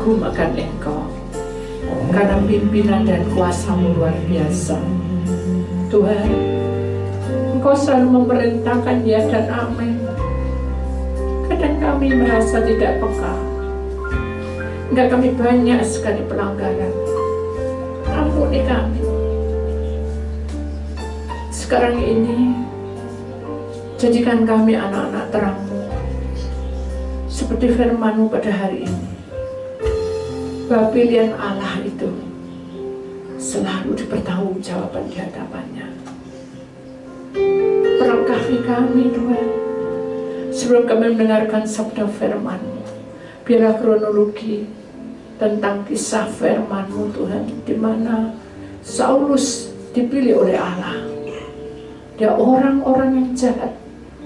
kagum akan Engkau, karena pimpinan dan kuasa-Mu luar biasa. Tuhan, Engkau selalu memerintahkan ya dan amin. Kadang kami merasa tidak peka, enggak, kami banyak sekali pelanggaran. Ampuni kami. Sekarang ini jadikan kami anak-anak terang-Mu, seperti firman-Mu pada hari ini, bahwa pilihan Allah itu selalu dipertanggungjawabkan di hadapannya. Perlengkapi kami Tuhan, sebelum kami mendengarkan sabda firman-Mu. Biarlah kronologi tentang kisah firman-Mu Tuhan, di mana Saulus dipilih oleh Allah. Dia orang-orang yang jahat,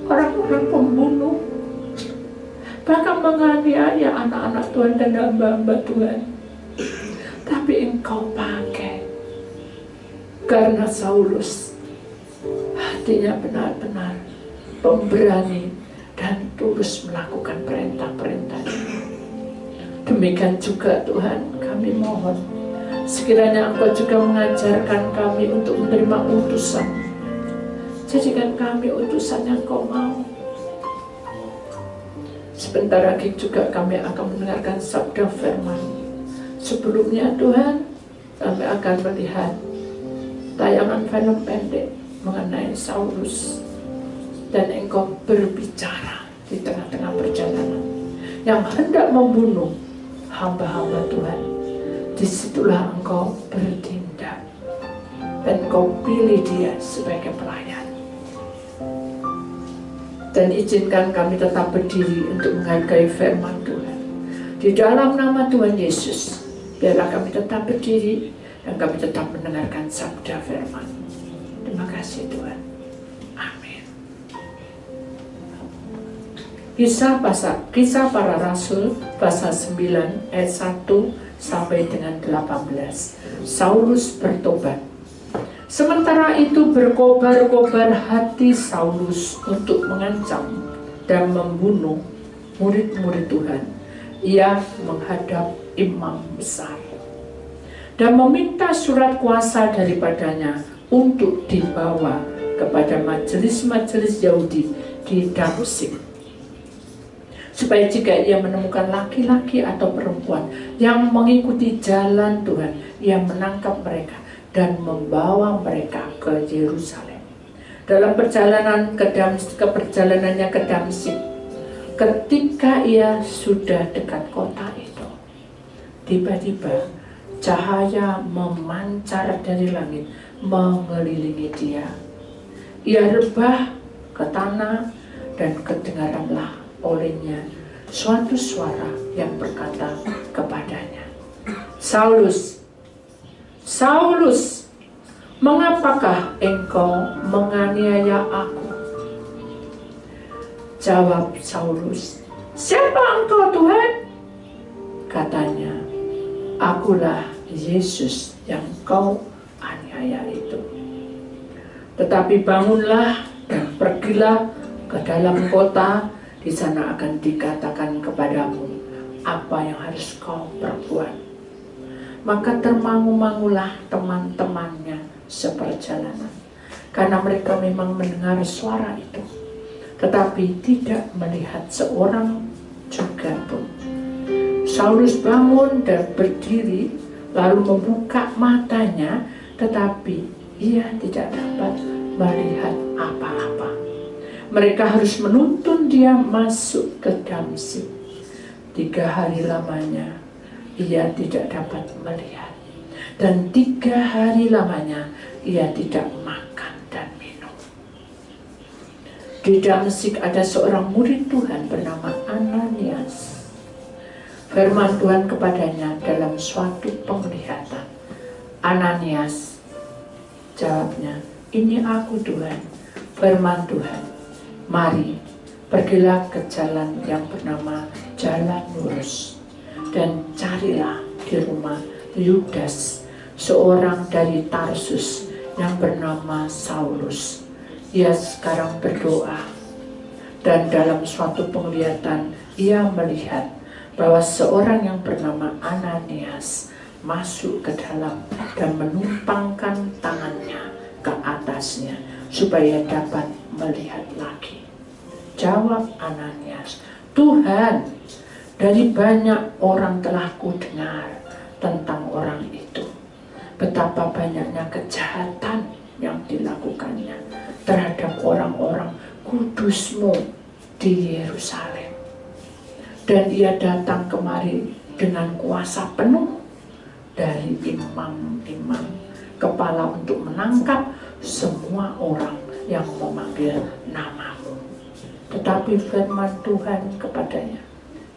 orang-orang pembunuh, bahkan menganiaya anak-anak Tuhan dan hamba-hamba Tuhan. Tapi Engkau pakai, karena Saulus hatinya benar-benar pemberani dan tulus melakukan perintah-perintah. Demikian juga Tuhan, kami mohon sekiranya Engkau juga mengajarkan kami untuk menerima utusan. Jadikan kami utusan yang Kau mau. Sebentar lagi juga kami akan mendengarkan sabda firman. Sebelumnya Tuhan, kami akan melihat tayangan film pendek mengenai Saulus, dan Engkau berbicara di tengah-tengah perjalanan yang hendak membunuh hamba-hamba Tuhan. Disitulah Engkau bertindak dan Engkau pilih dia sebagai pelayan. Dan izinkan kami tetap berdiri untuk menghargai firman Tuhan. Di dalam nama Tuhan Yesus, biarlah kami tetap berdiri dan kami tetap mendengarkan sabda firman. Terima kasih Tuhan. Amin. Kisah Para Rasul pasal 9 ayat 1 sampai dengan 18. Saulus bertobat. Sementara itu berkobar-kobar hati Saulus untuk mengancam dan membunuh murid-murid Tuhan. Ia menghadap imam besar dan meminta surat kuasa daripadanya untuk dibawa kepada majelis-majelis Yahudi di Damsyik, supaya jika ia menemukan laki-laki atau perempuan yang mengikuti jalan Tuhan, ia menangkap mereka dan membawa mereka ke Yerusalem. Dalam perjalanannya ke Damsyik, ketika ia sudah dekat kota itu, tiba-tiba cahaya memancar dari langit mengelilingi dia. Ia rebah ke tanah dan kedengaranlah olehnya suatu suara yang berkata kepadanya, "Saulus, Saulus, mengapakah engkau menganiaya aku?" Jawab Saulus, "Siapa engkau Tuhan?" Katanya, "Akulah Yesus yang kau aniaya itu. Tetapi bangunlah dan pergilah ke dalam kota, di sana akan dikatakan kepadamu apa yang harus kau perbuat." Maka termangu-mangulah teman-temannya seperjalanan, karena mereka memang mendengar suara itu, tetapi tidak melihat seorang juga pun. Saulus bangun dan berdiri, lalu membuka matanya, tetapi ia tidak dapat melihat apa-apa. Mereka harus menuntun dia masuk ke Damsyik. 3 hari lamanya ia tidak dapat melihat, dan 3 hari lamanya ia tidak makan dan minum. Di Damsyik ada seorang murid Tuhan bernama Ananias. Firman Tuhan kepadanya dalam suatu penglihatan. "Ananias," jawabnya, "Ini aku Tuhan." Firman Tuhan, "Mari, pergilah ke jalan yang bernama Jalan Lurus, dan carilah di rumah Yudas, seorang dari Tarsus yang bernama Saulus. Ia sekarang berdoa, dan dalam suatu penglihatan ia melihat bahwa seorang yang bernama Ananias masuk ke dalam dan menumpangkan tangannya ke atasnya supaya dapat melihat lagi. Jawab Ananias, "Tuhan, dari banyak orang telah kudengar tentang orang itu, betapa banyaknya kejahatan yang dilakukannya terhadap orang-orang kudus-Mu di Yerusalem. Dan ia datang kemari dengan kuasa penuh dari imam-imam kepala untuk menangkap semua orang yang memanggil nama-Mu." Tetapi firman Tuhan kepadanya,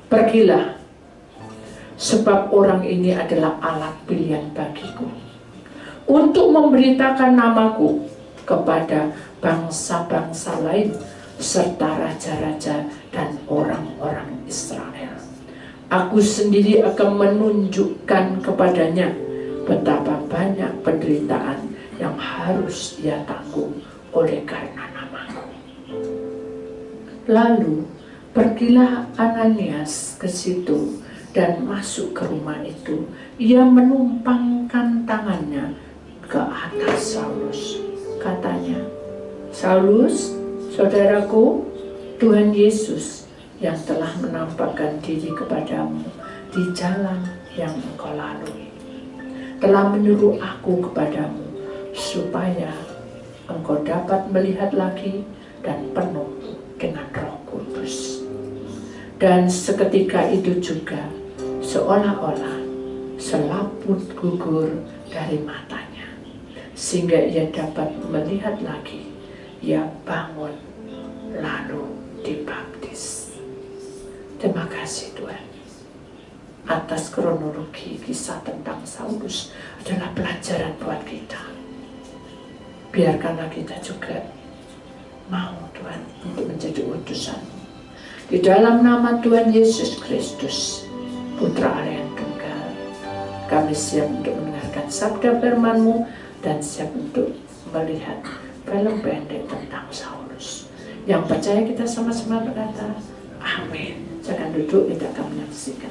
"Pergilah, sebab orang ini adalah alat pilihan bagiku untuk memberitakan namaku kepada bangsa-bangsa lain serta raja-raja dan orang-orang Israel. Aku sendiri akan menunjukkan kepadanya betapa banyak penderitaan yang harus ia tanggung oleh karena namaku." Lalu pergilah Ananias ke situ dan masuk ke rumah itu. Ia menumpangkan tangannya ke atas Saulus. Katanya, "Saulus, saudaraku, Tuhan Yesus yang telah menampakkan diri kepadamu di jalan yang engkau lalui, telah menyuruh aku kepadamu supaya engkau dapat melihat lagi dan penuh dengan Roh Kudus." Dan seketika itu juga seolah-olah selaput gugur dari matanya, sehingga ia dapat melihat lagi. Ia bangun lalu dibaptis. Terima kasih Tuhan atas kronologi kisah tentang Saulus, adalah pelajaran buat kita. Biarkanlah kita juga mau Tuhan untuk menjadi utusan di dalam nama Tuhan Yesus Kristus, Putra Allah yang tunggal. Kami siap untuk mendengarkan sabda firman-Mu dan siap untuk melihat film pendek tentang Saulus. Yang percaya kita sama-sama berkata, amin. Jangan duduk, kita akan menyaksikan.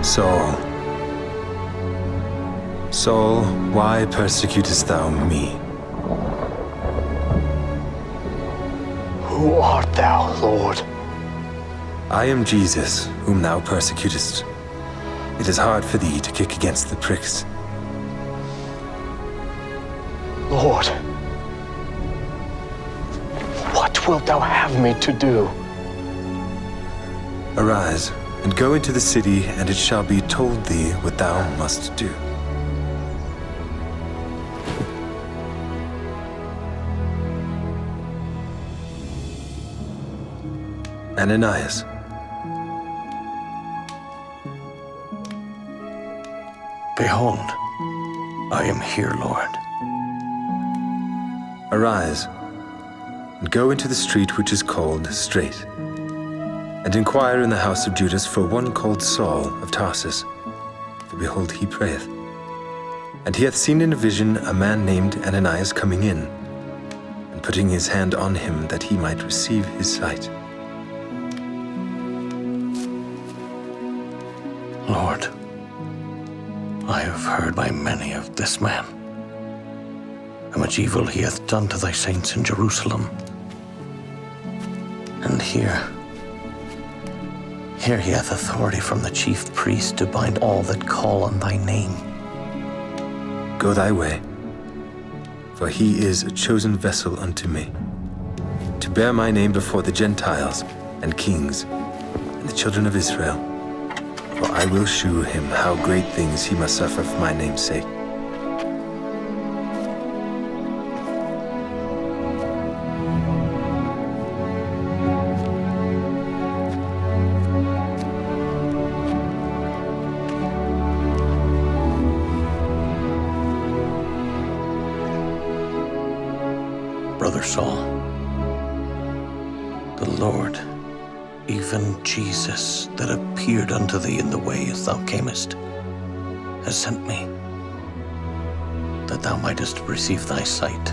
Saul, Saul, why persecutest thou me? Who art thou, Lord? I am Jesus, whom thou persecutest. It is hard for thee to kick against the pricks. Lord, what wilt thou have me to do? Arise, and go into the city, and it shall be told thee what thou must do. Ananias. Behold, I am here, Lord. Arise, and go into the street which is called Straight, and inquire in the house of Judas for one called Saul of Tarsus. For behold, he prayeth. And he hath seen in a vision a man named Ananias coming in, and putting his hand on him that he might receive his sight. Lord, I have heard by many of this man, how much evil he hath done to thy saints in Jerusalem. And here he hath authority from the chief priest to bind all that call on thy name. Go thy way, for he is a chosen vessel unto me, to bear my name before the Gentiles and kings and the children of Israel. For I will shew him how great things he must suffer for my name's sake. Brother Saul, the Lord, even Jesus, that appeared unto thee in the way as thou camest, has sent me, that thou mightest receive thy sight,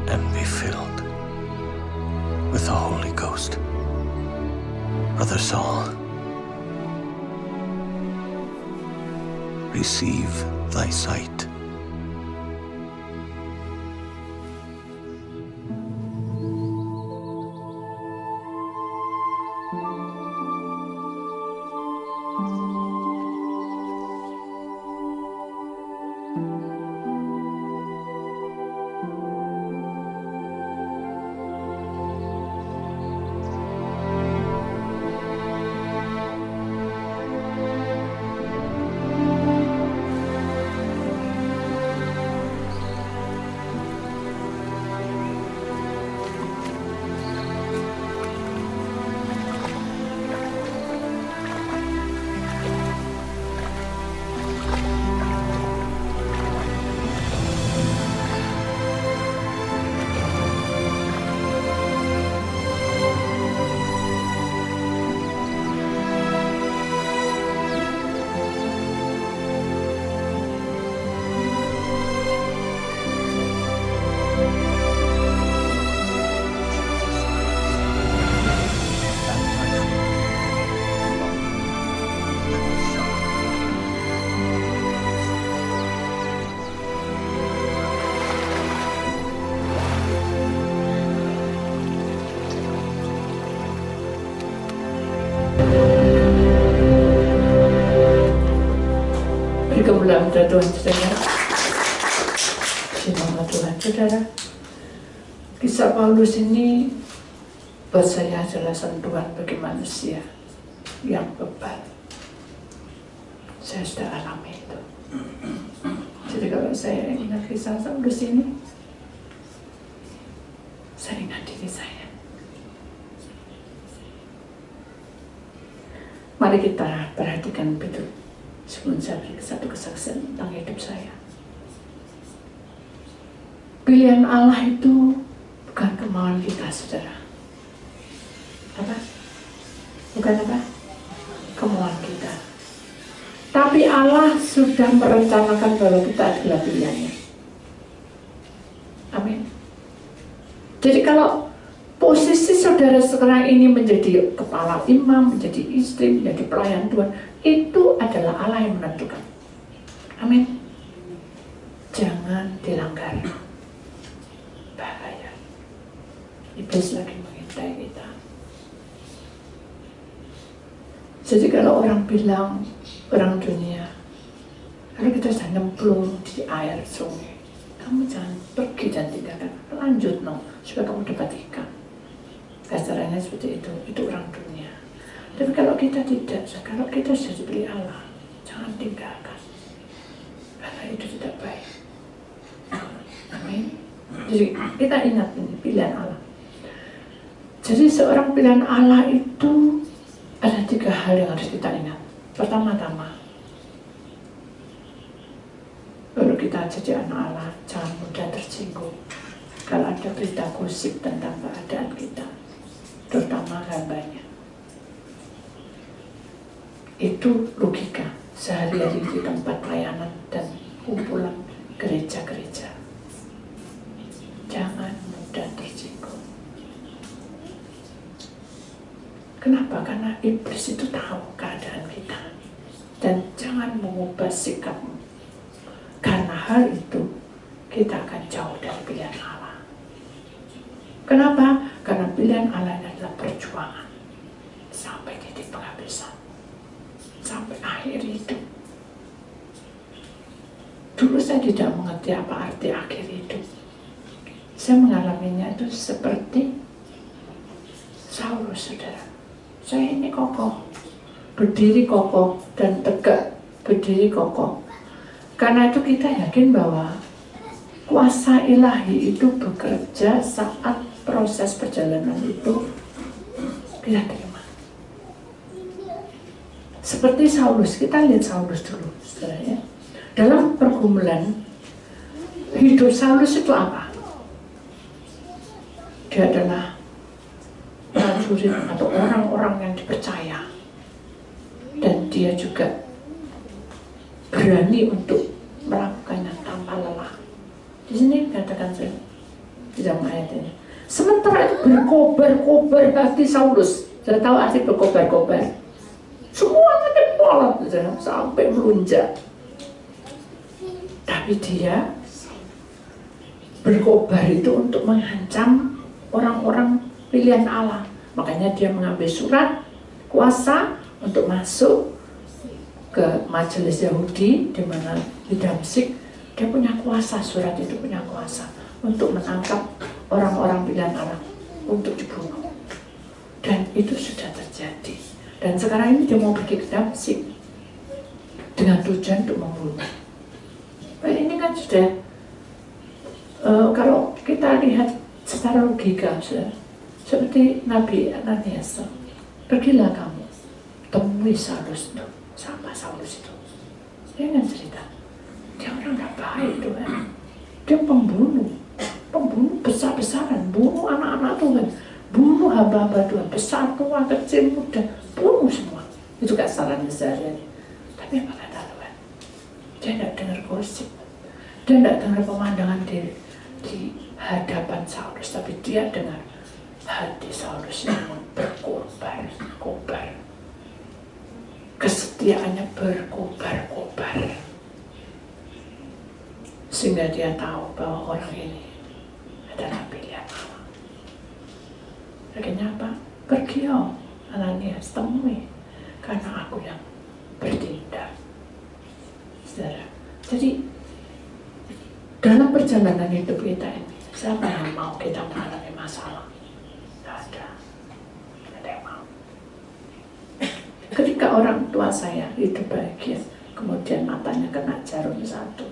and be filled with the Holy Ghost. Brother Saul, receive thy sight. Kemuliaan Tuhan, saudara. Nama Tuhan, saudara. Kisah Paulus ini buat saya adalah sentuhan bagi manusia yang bebal. Saya sudah alami itu. Jadi kalau saya ingat kisah Paulus ini, saya ingat diri saya. Mari kita perhatikan betul sebelum saya beri satu kesaksian tentang hidup saya. Pilihan Allah itu bukan kemauan kita, saudara. Apa? Bukan apa? Kemauan kita. Tapi Allah sudah merencanakan bahwa kita adalah pilihannya. Amin. Jadi kalau posisi saudara sekarang ini menjadi kepala imam, menjadi istri, menjadi pelayan Tuhan, itu adalah Allah yang menentukan. Amin. Jangan dilanggar. Bahaya. Iblis lagi mengintai kita. Jadi kalau orang bilang, orang dunia, kalau kita sudah nyemplung di air sungai, kamu jangan pergi dan tinggalkan, lanjut supaya kamu dapat ikan. Kasarannya seperti itu orang dunia. Tapi kalau kita tidak, kalau kita sudah diberi Allah, jangan tinggalkan, karena itu tidak baik. Amin. Jadi kita ingat ini pilihan Allah. Jadi seorang pilihan Allah itu ada 3 hal yang harus kita ingat. Pertama-tama, kalau kita jadi anak Allah, jangan mudah tersinggung kalau ada berita gosip tentang keadaan kita, terutama hambanya. Itu logika sehari-hari di tempat pelayanan dan kumpulan gereja-gereja. Jangan mudah tersinggung. Kenapa? Karena iblis itu tahu keadaan kita. akan mengubah sikapmu. Karena hal itu, kita akan jauh dari pilihan Allah. Kenapa? Karena pilihan Allah adalah perjuangan sampai titik penghabisan, sampai akhir hidup. Dulu saya tidak mengerti apa arti akhir hidup. Saya mengalaminya itu seperti Saulus, saudara. Saya ini kokoh, berdiri kokoh dan tegak, berdiri kokoh. Karena itu kita yakin bahwa kuasa ilahi itu bekerja saat proses perjalanan itu kita terima. Seperti Saulus, kita lihat Saulus dulu, saudara ya. Dalam pergumulan hidup Saulus itu apa? Dia adalah prajurit atau orang-orang yang dipercaya, dan dia juga berani untuk melakukannya tanpa lelah. Di sini katakan saya di dalam ayat ini. Sementara itu berkobar-kobar hati Saulus. Saya tahu arti berkobar-kobar. Semuanya kepala sampai melunjak. Tapi dia berkobar itu untuk mengancam orang-orang pilihan Allah. Makanya dia mengambil surat kuasa untuk masuk ke majelis Yahudi, di mana di Damsyik. Dia punya kuasa, surat itu punya kuasa untuk menangkap orang-orang pilihan Allah untuk dibunuh. Dan itu sudah terjadi. Dan sekarang ini dia mau pergi ke Damsyik dengan tujuan untuk membunuh. Ini kan sudah kalau kita lihat secara logika, seperti Nabi Ananias, pergilah kamu temui Saulus itu, sama Saulus itu. Dia kan cerita, dia orang gak baik Tuhan, dia pembunuh besar-besaran, bunuh anak-anak Tuhan, bunuh hamba-hamba Tuhan, besar, tua, kecil, muda, bunuh semua. Itu gak salahnya sehari-hari. Tapi apa kata Tuhan? Dia tidak dengar gosip, dia tidak dengar pemandangan di hadapan Saulus, tapi dia dengar hati Saulus yang berkobar-kobar, kesetiaannya berkobar-kobar, sehingga dia tahu bahwa orang ini adalah pilihan Allah. Akhirnya apa? Pergi Ananias, temui, karena aku yang bertindak. Saudara, jadi dalam perjalanan hidup kita ini, siapa yang mau kita mengalami masalah? Tidak ada yang mau. Ketika orang tua saya hidup bahagia, kemudian matanya kena jarum satu,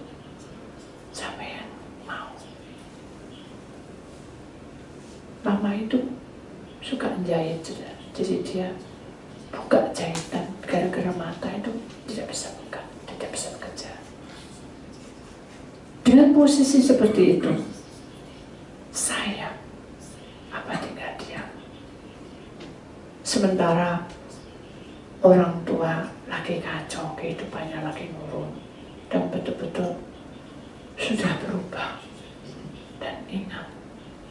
siapa yang mau? Mama itu suka jahit, jadi dia buka jahitan gara-gara mata itu tidak bisa buka, tidak bisa bekerja. Dengan posisi seperti itu, saya apa tinggal diam. Sementara orang tua lagi kacau, kehidupannya lagi nurun, dan betul-betul sudah berubah. Dan ingat,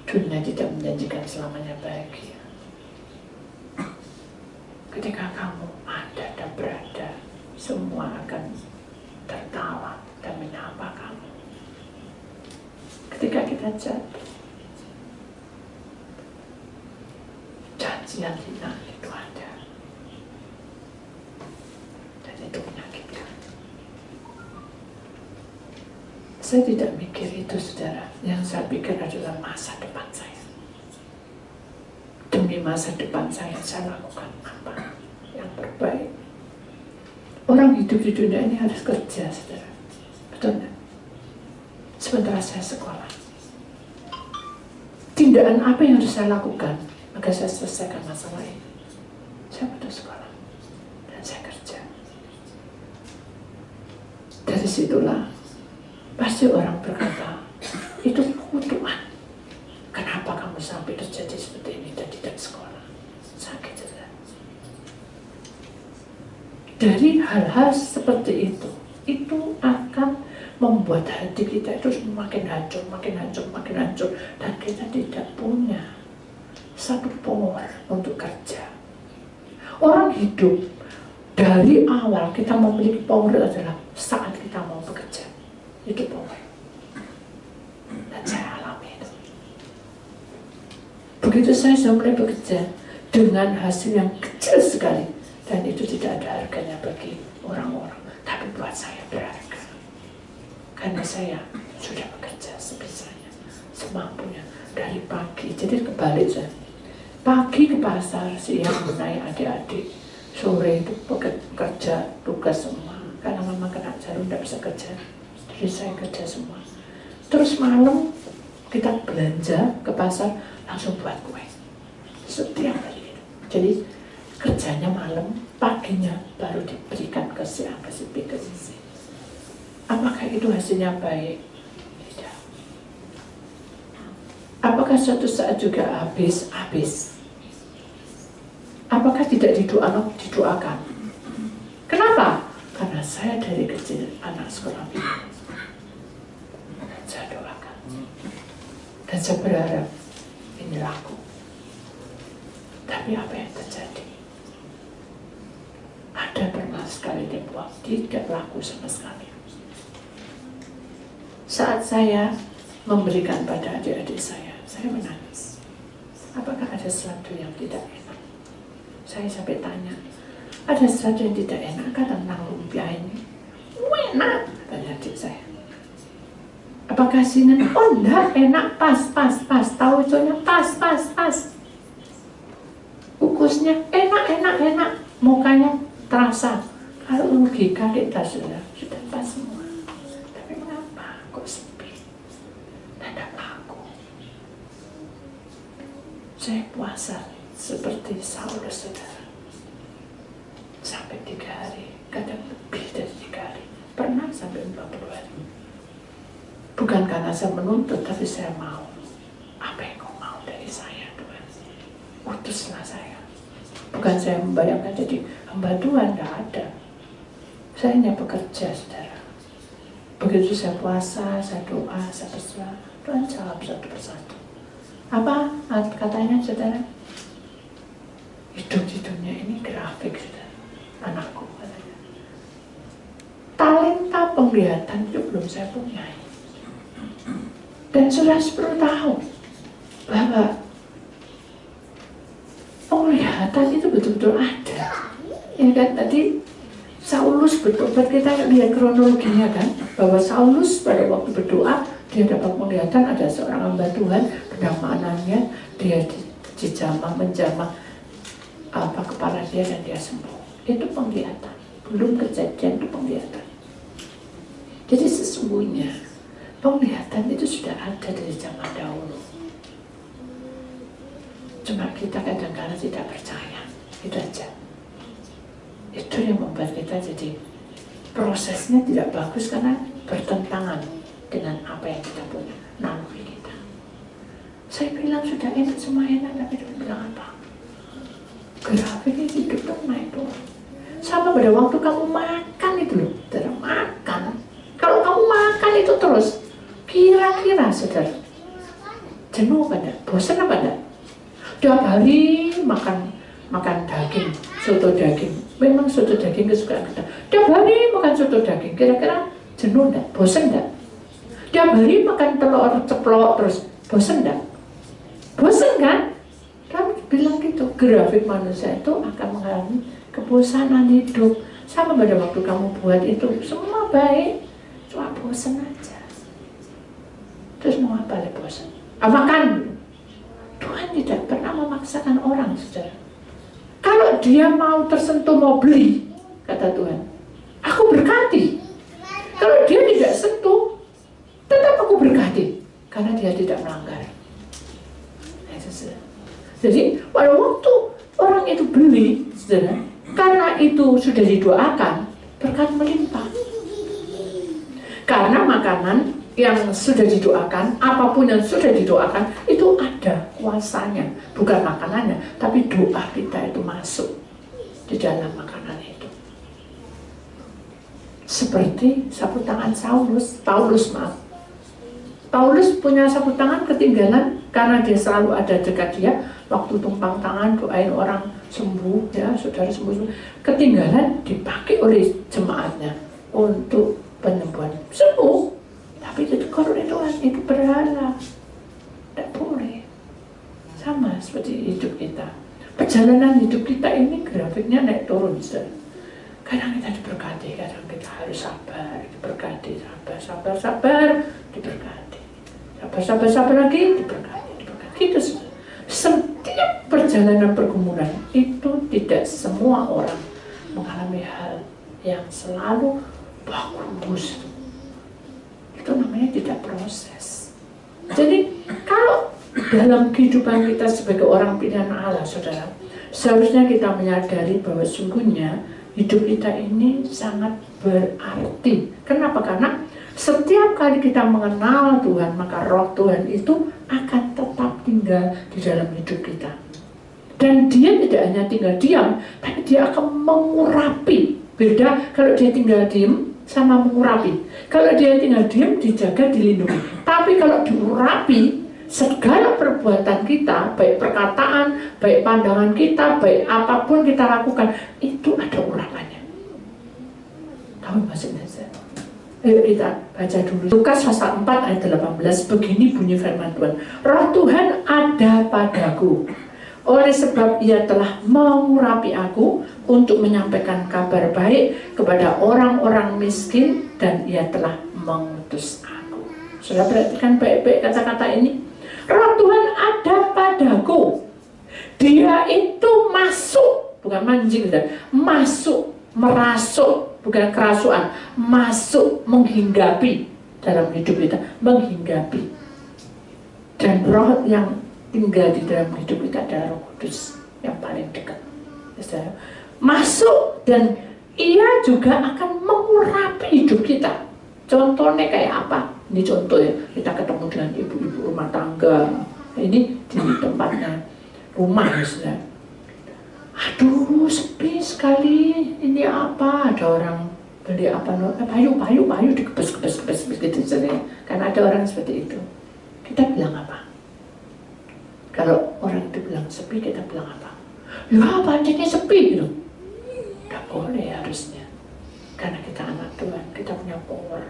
dunia tidak menjanjikan selamanya bahagia. Ketika kamu ada dan berada, semua akan tertawa dan menyapa kamu. Ketika kita jatuh, janji yang hilang itu ada, dan itu menyakitkan. Saya tidak mikir itu, saudara. Yang saya pikir adalah masa depan saya. Demi masa depan saya lakukan apa yang terbaik. Orang hidup di dunia ini harus kerja, saudara. Betul nggak? Sementara saya sekolah, tindakan apa yang harus saya lakukan agar saya selesaikan masalah ini? Saya butuh sekolah dan saya kerja. Dari situlah pasti orang berkata, itu kutukan. Kenapa kamu sampai terjadi seperti ini dan tidak sekolah? Sakit, saudara. Dari hal-hal seperti itu akan membuat hati kita itu makin hancur, dan kita tidak punya satu power untuk kerja. Orang hidup Dari awal kita memiliki power adalah saat kita mau bekerja. Itu power. Dan saya alami itu. Begitu saya sudah mulai bekerja dengan hasil yang kecil sekali, dan itu tidak ada harganya bagi orang-orang, tapi buat saya berharga. Karena saya sudah bekerja sebisanya, semampunya dari pagi. Jadi kebalik saya. Pagi ke pasar, siang menaik adik-adik, sore itu bekerja tugas semua. Karena mama kena jarum tidak bisa kerja, jadi saya kerja semua. Terus malam kita belanja ke pasar, langsung buat kue setiap hari. Jadi kerjanya malam, paginya baru diberikan ke si A, ke si B, ke si C. Apakah itu hasilnya baik? Tidak. Apakah suatu saat juga habis? Habis. Apakah tidak didoakan? Kenapa? Karena saya dari kecil anak sekolah minggu. Saya doakan. Dan saya berharap ini laku. Tapi apa yang terjadi? Ada pernah sekali dibuang, tidak laku sama sekali. Saat saya memberikan pada adik-adik saya menangis. Apakah ada sesuatu yang tidak enak? Saya sampai tanya, ada sesuatu yang tidak enak kan tentang lumpia ini? Enak, tanya adik saya. Apakah sini? Oh enggak, enak, pas. Tahu itunya pas. Kukusnya enak. Mukanya terasa. Kalau logika kita sudah pas semua. Tapi mengapa kok sepi? Tidak laku. Saya puasa seperti Saulus, saudara. Sampai 3 hari, kadang lebih dari 3 hari. Pernah sampai 40 hari. Bukan karena saya menuntut, tapi saya mau. Apa yang kau mau dari saya, Tuhan? Utuslah saya. Bukan saya membayangkan jadi hamba Tuhan, tidak ada. Saya hanya bekerja, saudara. Begitu saya puasa, saya doa, saya berdoa, Tuhan jawab satu persatu. Apa katanya, saudara? Hidup di dunia ini grafik, saudara. Anakku katanya. Talenta penglihatan itu belum saya punya. Dan sudah 10 tahun bahwa penglihatan itu betul-betul ada. Ya kan, tadi Saulus bertobat, kita lihat kronologinya kan, bahwa Saulus pada waktu berdoa, dia dapat penglihatan ada seorang hamba Tuhan, bernama Anania, dia menjamah kepala dia dan dia sembuh. Itu penglihatan, belum kejadian itu penglihatan. Jadi sesungguhnya penglihatan itu sudah ada dari zaman dahulu. Cuma kita kadang-kadang tidak percaya, itu aja. Itu yang membuat kita jadi prosesnya tidak bagus karena bertentangan dengan apa yang kita punya, naluri kita. Saya bilang sudah enak, semua enak, tapi dia bilang apa? Grafiknya hidup tuh naik doang. Sama pada waktu kamu makan itu loh, saudara, makan. Kalau kamu makan itu terus, kira-kira saudara, jenuh apa enggak? Bosan apa enggak? Tiap hari makan daging, soto daging. Memang soto daging kesukaan kita. Tiap hari makan soto daging, kira-kira jenuh enggak? Bosan enggak? Tiap hari makan telur ceplok terus, bosan enggak? Bosan kan? Kami bilang gitu, grafik manusia itu akan mengalami kebosanan hidup. Sama pada waktu kamu buat itu, semua baik, cuma bosan aja. Terus mau apa lagi bosan? Makan. Tuhan tidak pernah memaksakan orang, saudara. Kalau dia mau tersentuh, mau beli, kata Tuhan, aku berkati. Kalau dia tidak sentuh, tetap aku berkati, karena dia tidak melanggar. Jadi pada waktu orang itu beli, saudara, karena itu sudah didoakan, berkat melimpah. Karena makanan yang sudah didoakan, apapun yang sudah didoakan, itu ada kuasanya, bukan makanannya, tapi doa kita itu masuk di dalam makanan itu. Seperti sapu tangan Paulus, Paulus punya sapu tangan ketinggalan karena dia selalu ada dekat dia. Waktu tumpang tangan doain orang sembuh, ya saudara sembuh, ketinggalan dipakai oleh jemaatnya untuk penyembuhan, sembuh. Tapi itu oleh Tuhan, itu berhala, tidak boleh. Sama seperti hidup kita, perjalanan hidup kita ini grafiknya naik turun. Kadang kita diberkati, kadang kita harus sabar, diberkati, sabar, diberkati, sabar lagi, diberkati. Gitu. Setiap perjalanan pergumulan itu tidak semua orang mengalami hal yang selalu bagus. Itu namanya tidak proses. Jadi kalau dalam kehidupan kita sebagai orang pilihan Allah, saudara, seharusnya kita menyadari bahwa sungguhnya hidup kita ini sangat berarti. Kenapa? Karena setiap kali kita mengenal Tuhan, maka roh Tuhan itu akan tetap tinggal di dalam hidup kita. Dan dia tidak hanya tinggal diam, tapi dia akan mengurapi. Beda kalau dia tinggal diam sama mengurapi. Kalau dia tinggal diam, dijaga, dilindungi. Tapi kalau diurapi, segala perbuatan kita, baik perkataan, baik pandangan kita, baik apapun kita lakukan, itu ada urapannya. Tahu maksudnya? Ayo kita baca dulu Lukas pasal 4 ayat 18. Begini bunyi firman Tuhan, Roh Tuhan ada padaku, oleh sebab ia telah mengurapi aku untuk menyampaikan kabar baik kepada orang-orang miskin, dan ia telah mengutus aku. Sudah perhatikan baik-baik kata-kata ini. Roh Tuhan ada padaku. Dia itu masuk, bukan mancing, masuk, merasuk, bukan kerasukan, masuk, menghinggapi dalam hidup kita, menghinggapi. Dan roh yang tinggal di dalam hidup kita adalah Roh Kudus yang paling dekat. Masuk, dan ia juga akan mengurapi hidup kita. Contohnya kayak apa? Ini contoh ya, kita ketemu dengan ibu-ibu rumah tangga. Ini di tempatnya rumah, misalnya. Aduh, sepi sekali. Ini apa? Ada orang beli apa? Payu dikebes gitu saja. Karena ada orang seperti itu. Kita bilang apa? Kalau orang itu bilang sepi, kita bilang apa? Ya, pancingnya sepi gitu. Tidak boleh harusnya. Karena kita anak Tuhan, kita punya power.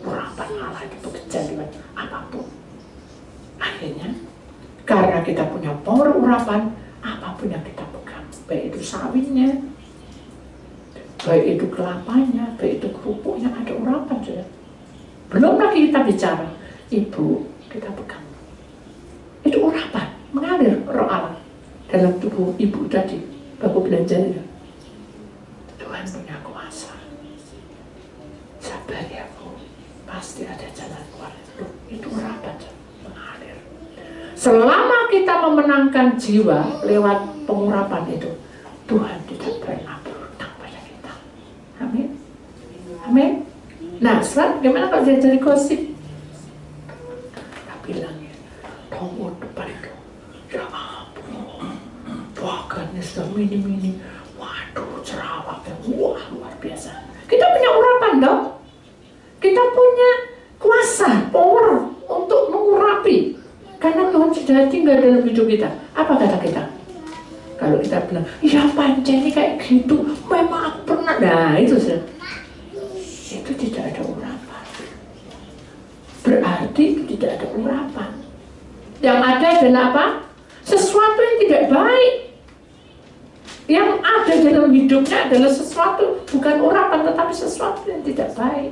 Urapan Allah itu bekerja dengan apapun. Akhirnya, karena kita punya power urapan, apapun yang kita pegang, baik itu sawitnya, baik itu kelapanya, baik itu kerupuknya, ada urapan saja. Belum lagi kita bicara, ibu kita pegang, itu urapan, mengalir roh Allah dalam tubuh ibu tadi, baku belanjanya. Tuhan punya kuasa. Sabar ya Bu, pasti ada jalan keluar. Itu urapan mengalir. Selama kita memenangkan jiwa lewat pengurapan itu, Tuhan tidak pernah berhutang pada kita. Amin. Amin. Nah, sekarang gimana kalau dia jadi gosip? Kita bilang ya, tunggu depan itu. Ya ampun, bahkannya sudah mini-mini. Waduh, cerawaknya, wah luar biasa. Kita punya urapan dong. Kita punya kuasa, power untuk mengurapi. Karena Tuhan sudah tinggal dalam hidup kita. Apa kata kita? Kalau kita bilang, ya pancen ini kayak gitu, memang aku pernah. Nah itu sudah. Itu tidak ada urapan. Berarti itu tidak ada urapan. Yang ada adalah apa? Sesuatu yang tidak baik. Yang ada dalam hidupnya adalah sesuatu, bukan urapan, tetapi sesuatu yang tidak baik.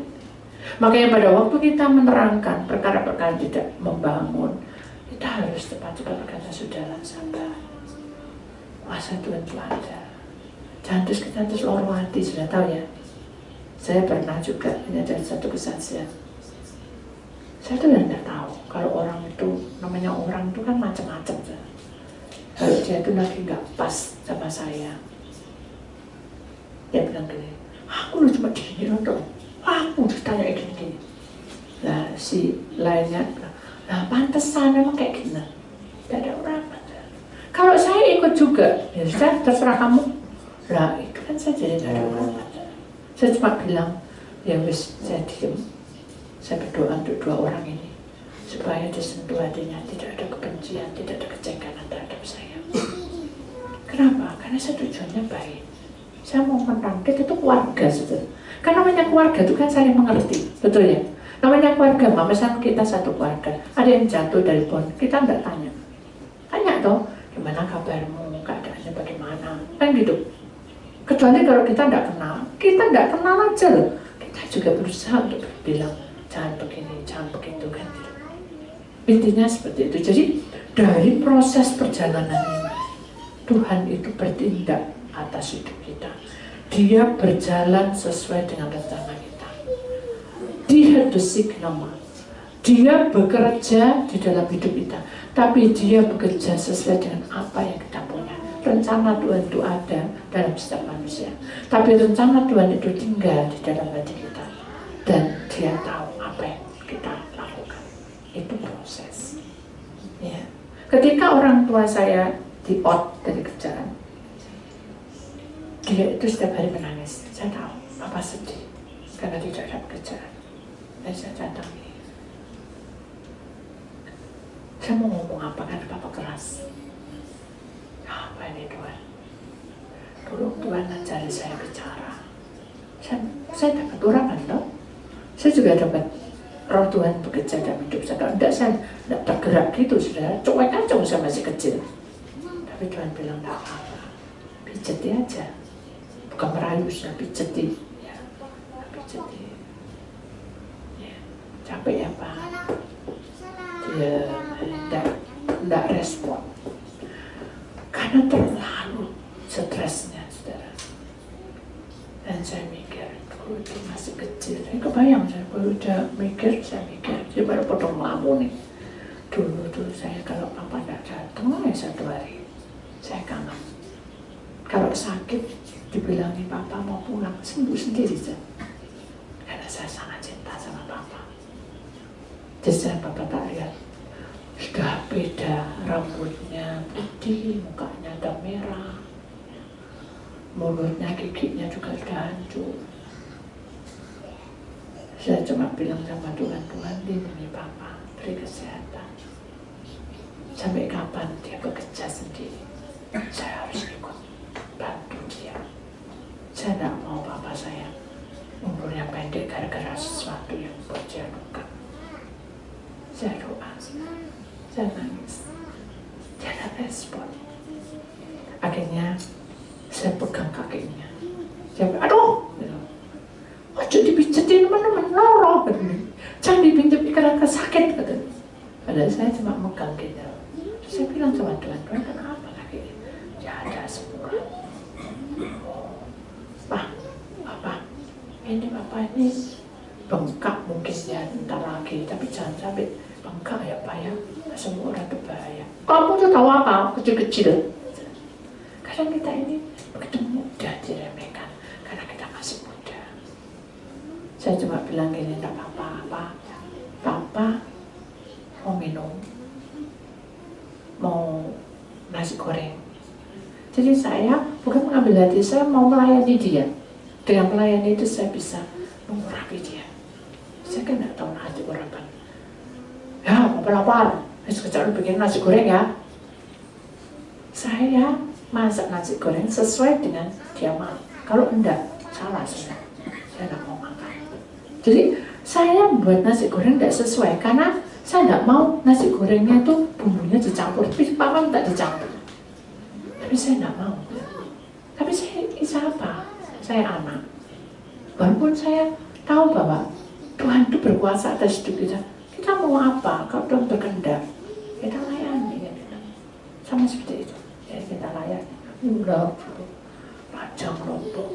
Makanya pada waktu kita menerangkan perkara-perkara tidak membangun, kita harus cepat-cepat berkata, sudahlah, sabar. Kuasa Tuhan itu ada. Jangan terus kita terus loro hati, sudah tahu ya. Saya pernah juga, ini ada satu kesaksian. Saya tuh tidak tahu kalau orang itu, namanya orang itu kan macam-macam. Kalau dia itu lagi nggak pas sama saya, dia bilang gini, aku lu cuma gini nonton, aku ditanya gini. Nah si lainnya bilang, nah pantesan memang kayak gini, gak ada urapan. Kalau saya ikut juga, ya sudah terserah kamu. Lah itu kan saya jadi gak ada urapan. Saya cuma bilang, ya wis, saya diem, saya berdoa untuk dua orang ini. supaya disentuh hatinya, tidak ada kebencian, tidak ada kejengkelan terhadap saya. Kenapa? Karena saya tujuannya baik. Saya mau menang, kita itu keluarga, saudara. Kan namanya keluarga itu kan saling mengerti, betul ya? Namanya keluarga, misalnya kita satu keluarga, ada yang jatuh dari pohon, kita enggak tanya. Tanya toh, gimana kabarmu, keadaannya bagaimana, kan gitu. Kecuali kalau kita enggak kenal aja loh. Kita juga berusaha untuk bilang, jangan begini, jangan begitu, kan gitu. Intinya seperti itu. Jadi dari proses perjalanan ini, Tuhan itu bertindak atas hidup kita. Dia berjalan sesuai dengan rencana kita. Dia desik nama. Dia bekerja di dalam hidup kita. Tapi dia bekerja sesuai dengan apa yang kita punya. Rencana Tuhan itu ada dalam setiap manusia. Tapi rencana Tuhan itu tinggal di dalam hati kita. Dan dia tahu apa yang kita lakukan. Itu proses. Ya. Ketika orang tua saya di-out dari kerjaan, dia itu setiap hari menangis. Saya tahu, Papa sedih karena tidak ada pekerjaan. Dan saya datangi. Saya mau ngomong apa karena Papa keras. Apa ini Tuhan? Tolong Tuhan ajari saya bicara. Saya dapat urapan loh. Saya juga dapat roh Tuhan bekerja dalam hidup saya. Kalau enggak, saya tidak tergerak gitu, saudara. Cuek aja, saya masih kecil. Tapi Tuhan bilang, tidak apa-apa, pijeti aja. Bukan merayu, saya pijeti. Ya, pijeti. Ya, capek ya Pak. Dia tidak respon. Karena terlalu stresnya, saudara. Dan saya mikir, dulu itu masih kecil. Saya kebayang, saya udah mikir, dia baru potong lampu nih. Dulu tuh saya kalau Papa tidak datang, satu hari. Saya kangen. Kalau sakit, dibilangin Papa mau pulang, sembuh sendiri saja. Karena saya sangat cinta sama Papa. Jadi saya Papa tak lihat, sudah beda, rambutnya putih, mukanya udah merah, mulutnya, giginya juga sudah hancur. Saya cuma bilang sama Tuhan, Tuhan lindungi Papa, beri kesehatan. Sampai kapan dia bekerja sendiri? Saya harus ikut bantu dia. Saya tidak mau Papa saya umurnya pendek gara-gara sesuatu yang buat dia luka. Saya doa, saya nangis. Dia tidak respon. Akhirnya saya pegang kakinya. Saya bilang, aduh, ojo dipijetin teman-teman, loro. Jangan dipinjam karena sakit. Padahal saya cuma megang gitu. Terus saya bilang sama Tuhan, Tuhan kenapa? Ya ada semua. Papa, ini Papa ini bengkak mungkin ya bentar lagi, tapi jangan sampai bengkak ya Pak ya. Semua orang itu bahaya. Kamu tuh tahu apa? Kecil-kecil. Kadang kita ini begitu mudah diremehkan karena kita masih muda. Saya cuma bilang gini, tak apa-apa. Papa mau minum, mau nasi goreng. Jadi saya bukan mengambil hati, saya mau melayani dia. Dengan melayani itu saya bisa mengurapi dia. Saya kan tidak tahu hati urapan. Ya, mau lapar, sekejap bikin nasi goreng ya. Saya masak nasi goreng sesuai dengan dia mau. Kalau enggak, salah saya tidak mau makan. Jadi saya buat nasi goreng tidak sesuai karena saya tidak mau nasi gorengnya itu bumbunya dicampur, tapi Papa tidak dicampur. Tapi saya tidak mau. Tapi saya siapa? Saya anak. Walaupun saya tahu bahwa Tuhan itu berkuasa atas hidup kita. Kita mau apa? Kalau Tuhan berkehendak, kita layani. Ya. Sama seperti itu. Jadi kita layani. Udah, panjang lompok.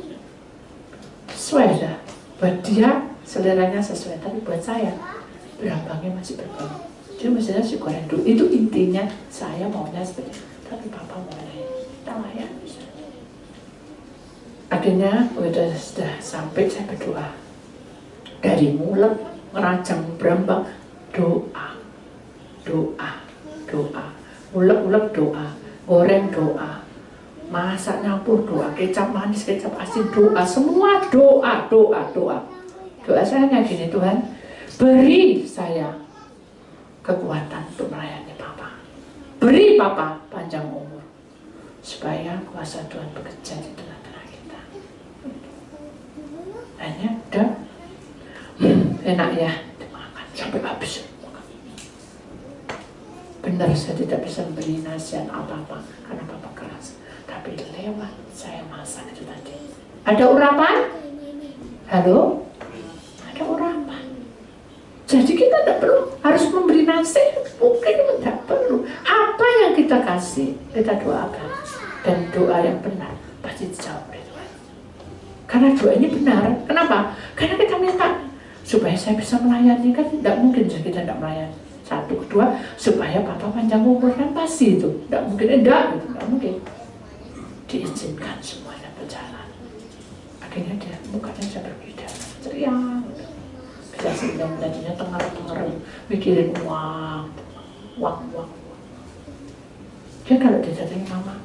Sesuai dah. Buat dia seleranya sesuai. Tapi buat saya, berambangnya masih berbang. Dia mestinya si goreng dulu. Itu intinya saya maunya seperti itu. Tapi Papa mau layani. Akhirnya sudah sampai saya berdoa. Dari mulut, ngerajang, berambang, doa. Ulek-ulek doa, goreng doa, masak nyampur doa, kecap manis, kecap asin doa, semua doa. Doa saya kayak gini, Tuhan, beri saya kekuatan untuk melayani Papa. Beri Papa panjang umur supaya kuasa Tuhan bekerja di tengah-tengah kita. Hanya udah enak ya dimakan sampai habis. Benar, saya tidak bisa memberi nasihat apa-apa karena Papa keras, tapi lewat saya masak itu tadi. Ada urapan? Halo? Ada urapan. Jadi kita tidak perlu harus memberi nasihat, mungkin tidak perlu. Apa yang kita kasih, kita doakan. Dan doa yang benar pasti dijawab oleh Tuhan. Karena doa ini benar. Kenapa? Karena kita minta supaya saya bisa melayani, kan tidak mungkin kita tidak melayani. Satu, kedua, supaya Papa panjang umur, kan pasti itu. Tidak mungkin, tidak mungkin. Diizinkan semuanya berjalan. Akhirnya dia mukanya bisa berbeda, ceria. Bisa sedang tadinya tengar-tengar, mikirin uang. Dia kalau didatangin Mama,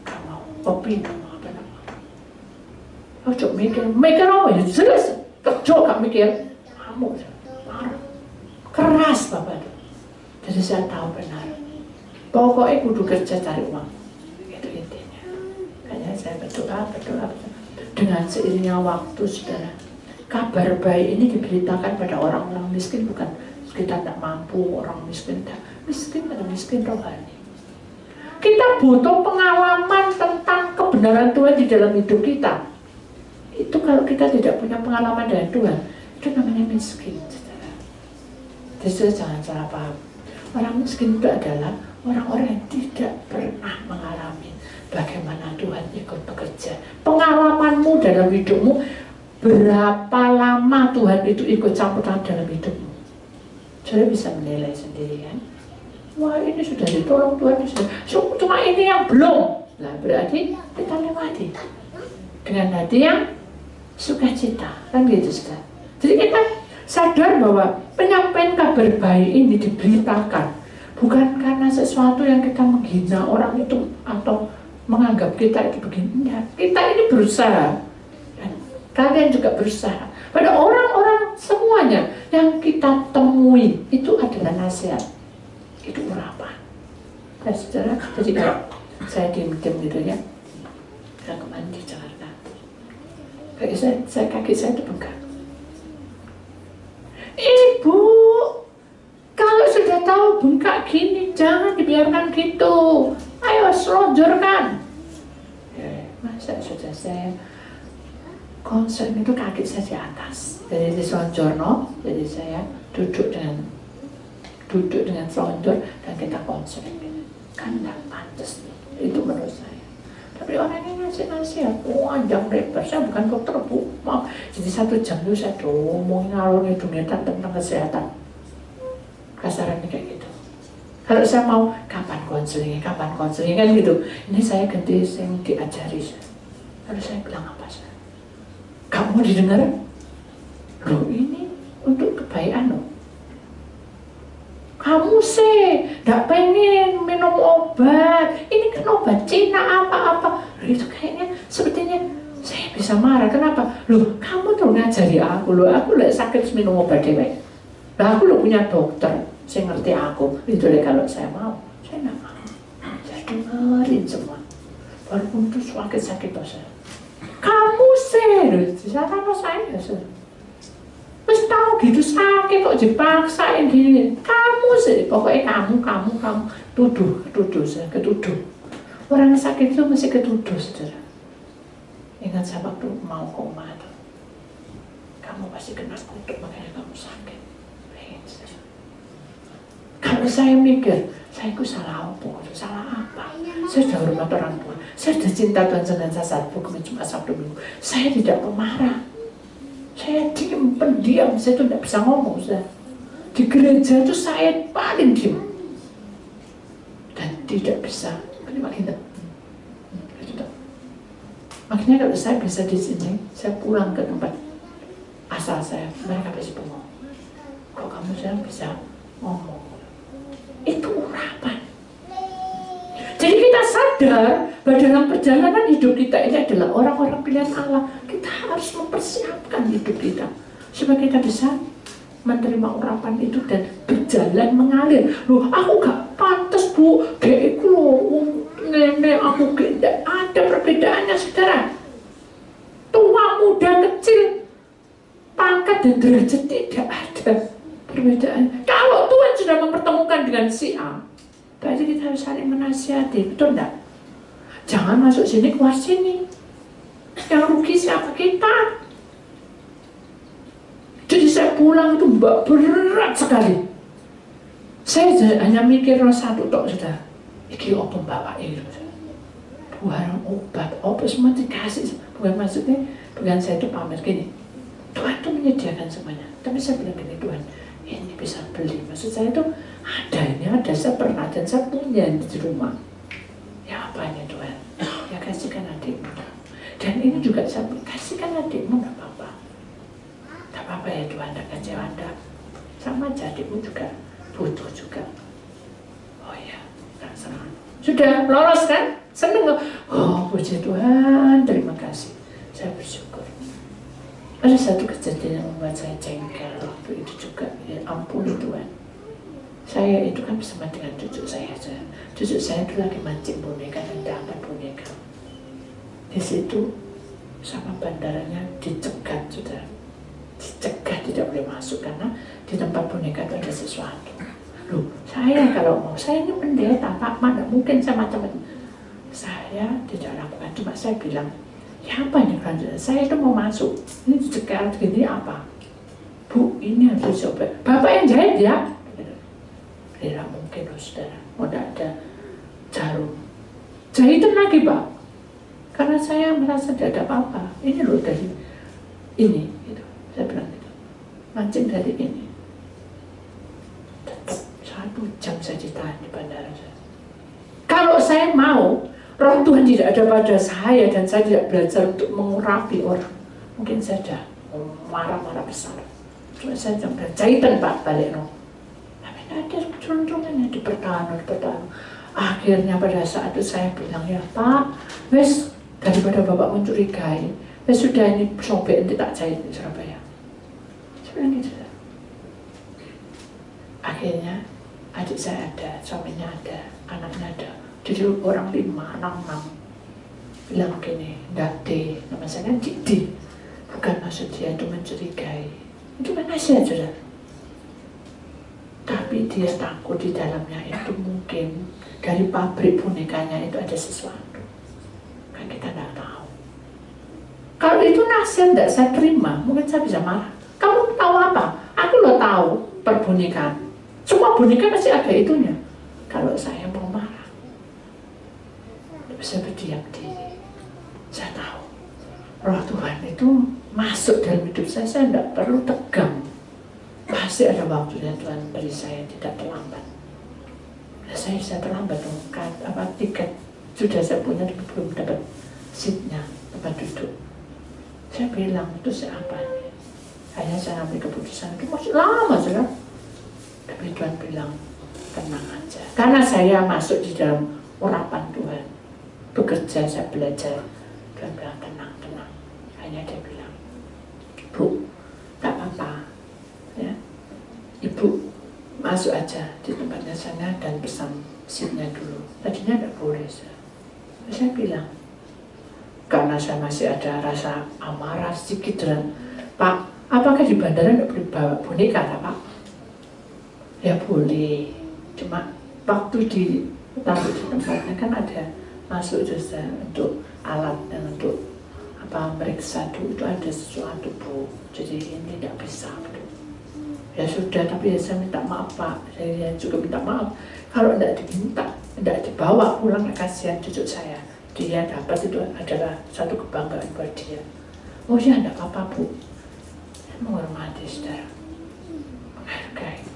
gak mau kopi, gak mau apa-apa. Ojo mikir apa ya, jelas. Kerja gak mikir, kamu marah. Keras Bapak itu. Jadi saya tahu benar. Pokoknya kudu kerja cari uang. Itu intinya. Makanya saya berdoa. Dengan seiringnya waktu, saudara, kabar baik ini diberitakan pada orang-orang miskin, bukan kita tidak mampu, orang miskin tidak. Miskin ada miskin rohani. Kita butuh pengalaman tentang kebenaran Tuhan di dalam hidup kita. Itu kalau kita tidak punya pengalaman dengan Tuhan, itu namanya miskin. Jadi jangan salah paham. Orang miskin itu adalah orang-orang yang tidak pernah mengalami bagaimana Tuhan ikut bekerja. Pengalamanmu dalam hidupmu, berapa lama Tuhan itu ikut campur tangan dalam hidupmu. Saya bisa menilai sendiri kan. Wah, ini sudah ditolong Tuhan, cuma ini yang belum. Nah, berarti kita lewati dengan hati yang sukacita, kan gitu sudah. Jadi kita sadar bahwa penyampaian kabar baik ini diberitakan bukan karena sesuatu yang kita menghina orang itu atau menganggap kita itu begini. Enggak, kita ini berusaha dan kalian juga berusaha. Pada orang-orang semuanya yang kita temui itu adalah nasihat, itu urapan. Nah, saudara, jadi kalau saya diam-diam gitu ya, saya kemarin di Jakarta, kaki saya itu bengkak. Ibu, kalau sudah tahu bengkak gini, jangan dibiarkan gitu. Ayo selonjorkan. Masa sudah saya konser itu kaki saya di atas, jadi diselonjorno. Jadi saya duduk dengan selonjor dan kita konser. Kan tidak pantas itu menurut saya. Tapi orang ini ngasih-ngasih, panjang lebar. Saya bukan dokter, Bu. Maaf. Jadi 1 jam itu saya mau ngalur dunia tentang kesehatan. Kasarannya kayak gitu. Kalau saya mau, kapan konseling kan gitu. Ini saya ganti yang diajari. Lalu saya bilang apa saya? Kamu didengar? Loh, ini untuk kebaikan loh. Kamu sih gak pengen minum obat, ini kan obat Cina apa-apa. Itu kayaknya sepertinya saya bisa marah. Kenapa? Loh, kamu tuh ngajari aku loh, aku lagi sakit minum obat dewek. Lah aku loh punya dokter, saya ngerti aku. Itu deh kalau saya mau, saya gak mau. Saya dengerin semua. Walaupun itu sakit saya. Kamu sih, saya sih. Terus tahu gitu sakit kok dipaksain gini. Kamu sih, pokoknya kamu tuduh saya, ketuduh. Orang sakit itu mesti ketuduh, saudara. Ingat saya waktu mau koma itu, kamu pasti kena kutuk makanya kamu sakit. Kalau saya mikir, saya itu salah apa? Salah apa? Saya sudah hormat orang tua, saya sudah cinta Tuhan dengan Sabtu, Jumat, Sabtu, Minggu. Saya tidak pemarah. Saya pendiam, saya itu tidak bisa ngomong. Di gereja itu saya paling diam dan tidak bisa menerima. Makanya kalau saya bisa di sini, saya pulang ke tempat asal saya, mereka pasti bengong. Kok kamu jarang bisa ngomong? Itu urapan. Jadi kita sadar bahwa dalam perjalanan hidup kita ini adalah orang-orang pilihan Allah. Kita harus mempersiapkan hidup kita supaya kita bisa menerima urapan itu dan berjalan mengalir. Loh, aku gak pantas Bu, kayak itu loh, nenek aku tidak ada perbedaannya saudara. Tua, muda, kecil, pangkat dan derajat tidak ada perbedaan. Kalau Tuhan sudah mempertemukan dengan si A, berarti kita harus saling menasihati, betul enggak? Jangan masuk sini, keluar sini. Yang rugi siapa? Kita. Jadi saya pulang itu berat sekali. Saya hanya mikir satu tok sudah. Iki apa bawa itu? Buah obat, apa semua dikasih. Bukan maksudnya, bukan saya itu pamer gini. Tuhan itu menyediakan semuanya. Tapi saya bilang gini, Tuhan, ini bisa beli. Maksud saya itu ada, saya pernah dan saya punya di rumah. Ya apanya Tuhan? Ya kasihkan adikmu. Dan ini juga saya kasihkan adikmu, gak apa-apa. Gak apa-apa ya Tuhan, gak kecewa Anda. Sama aja adikmu juga butuh juga. Oh ya, gak senang. Sudah lolos kan? Seneng loh. Oh puji Tuhan, terima kasih. Saya bersyukur. Ada satu kejadian yang membuat saya jengkel waktu itu juga. Ya ampun Tuhan. Saya itu kan bersama dengan cucu saya. Cucu saya itu lagi mancing boneka dan dapat boneka. Di situ sama bandaranya dicegat sudah. Dicegat, tidak boleh masuk karena di tempat boneka itu ada sesuatu. Loh, saya kalau mau, saya ini pendeta, Pak, mana mungkin saya macam-macam. Saya tidak lakukan, cuma saya bilang, ya apa ini kan? Saya itu mau masuk, ini dicegat gini apa? Bu, ini harus dicoba. Bapak yang jahit ya? Tidak mungkin loh saudara, mau ada jarum. Jahitan lagi Pak, karena saya merasa tidak ada apa-apa. Ini loh dari ini, gitu. Saya bilang gitu, mancing dari ini. Tetap 1 jam saya ditahan di bandara. Kalau saya mau, Roh Tuhan tidak ada pada saya dan saya tidak belajar untuk mengurapi orang, mungkin saya sudah marah-marah besar. Cuma saya sudah jahitan Pak balik no. Tapi tidak ada curuntungannya di pertahanan. Akhirnya pada saat itu saya bilang ya Pak, wes daripada Bapak mencurigai, wes sudah ini sobek nanti tak jahit di Surabaya. Saya bilang gitu. Akhirnya adik saya ada, suaminya ada, anaknya ada. Jadi orang 5, 6 bilang gini, Dati, nama saya kan Cik D. Bukan maksud dia itu mencurigai. Itu kan nasihat sudah. Tapi dia takut di dalamnya itu mungkin dari pabrik bonekanya itu ada sesuatu. Kan kita tidak tahu. Kalau itu nasihat tidak saya terima, mungkin saya bisa marah. Kamu tahu apa? Aku loh tahu perbonekaan. Semua boneka pasti ada itunya. Kalau saya mau marah, bisa berdiam diri. Saya tahu Roh Tuhan itu masuk dalam hidup saya tidak perlu tegang. Pasti ada waktunya Tuhan beri saya tidak terlambat. Nah, saya bisa terlambat tiket sudah saya punya tapi belum dapat seatnya, tempat duduk. Saya bilang itu siapa ini? Hanya saya ambil keputusan itu masih lama sudah. Tapi Tuhan bilang tenang aja. Karena saya masuk di dalam urapan Tuhan. Bekerja, saya belajar. Tuhan bilang tenang. Hanya dia bilang, Bu, tak apa-apa ya. Ibu masuk aja di tempatnya sana dan pesan seatnya dulu. Tadinya tidak boleh. Saya bilang, karena saya masih ada rasa amarah sedikit dan Pak, apakah di bandara tidak boleh bawa boneka Pak? Ya boleh, cuma waktu taruh di tempatnya kan ada masuk juga untuk alat dan untuk meriksa dulu itu ada sesuatu Bu, jadi ini tidak bisa Bu. Ya sudah, tapi ya saya minta maaf Pak, saya juga minta maaf kalau tidak diminta, tidak dibawa pulang, kasihan cucu saya, dia dapat itu adalah satu kebanggaan buat dia. Oh ya tidak apa-apa Bu, saya menghormati saudara, menghargai.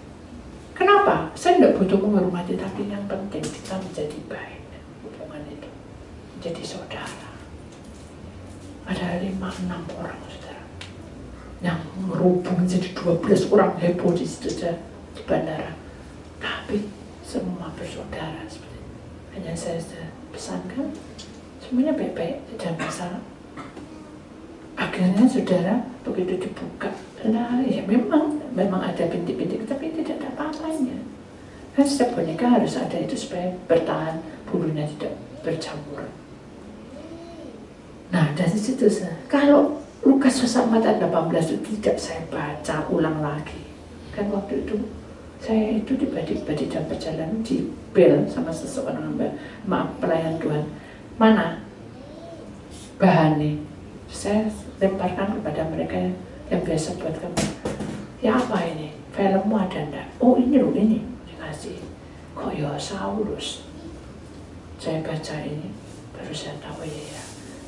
Kenapa? Saya tidak butuh menghormati, tapi yang penting kita menjadi baik hubungan itu, menjadi saudara. Ada 5-6 orang saudara yang merubung menjadi 12 orang heboh di situ saja di bandara. Tapi semua bersaudara seperti itu. Hanya saya pesankan semuanya baik-baik, tidak masalah. Akhirnya saudara begitu dibuka, nah ya memang ada bintik-bintik, tapi tidak ada apa-apanya. Kan setiap boneka harus ada itu supaya bertahan, bulunya tidak berjamur. Nah dari situ kalau Lukas pasal 4 ayat 18 itu tidak saya baca ulang lagi. Kan waktu itu saya itu tiba-tiba di dalam perjalanan di bel sama seseorang pelayan Tuhan. Mana bahannya? Saya lemparkan kepada mereka yang biasa buat kamu. Ya apa ini? Filmmu ada enggak? Oh ini loh, ini dikasih. Kok ya Saulus? Saya baca ini baru saya tahu ya.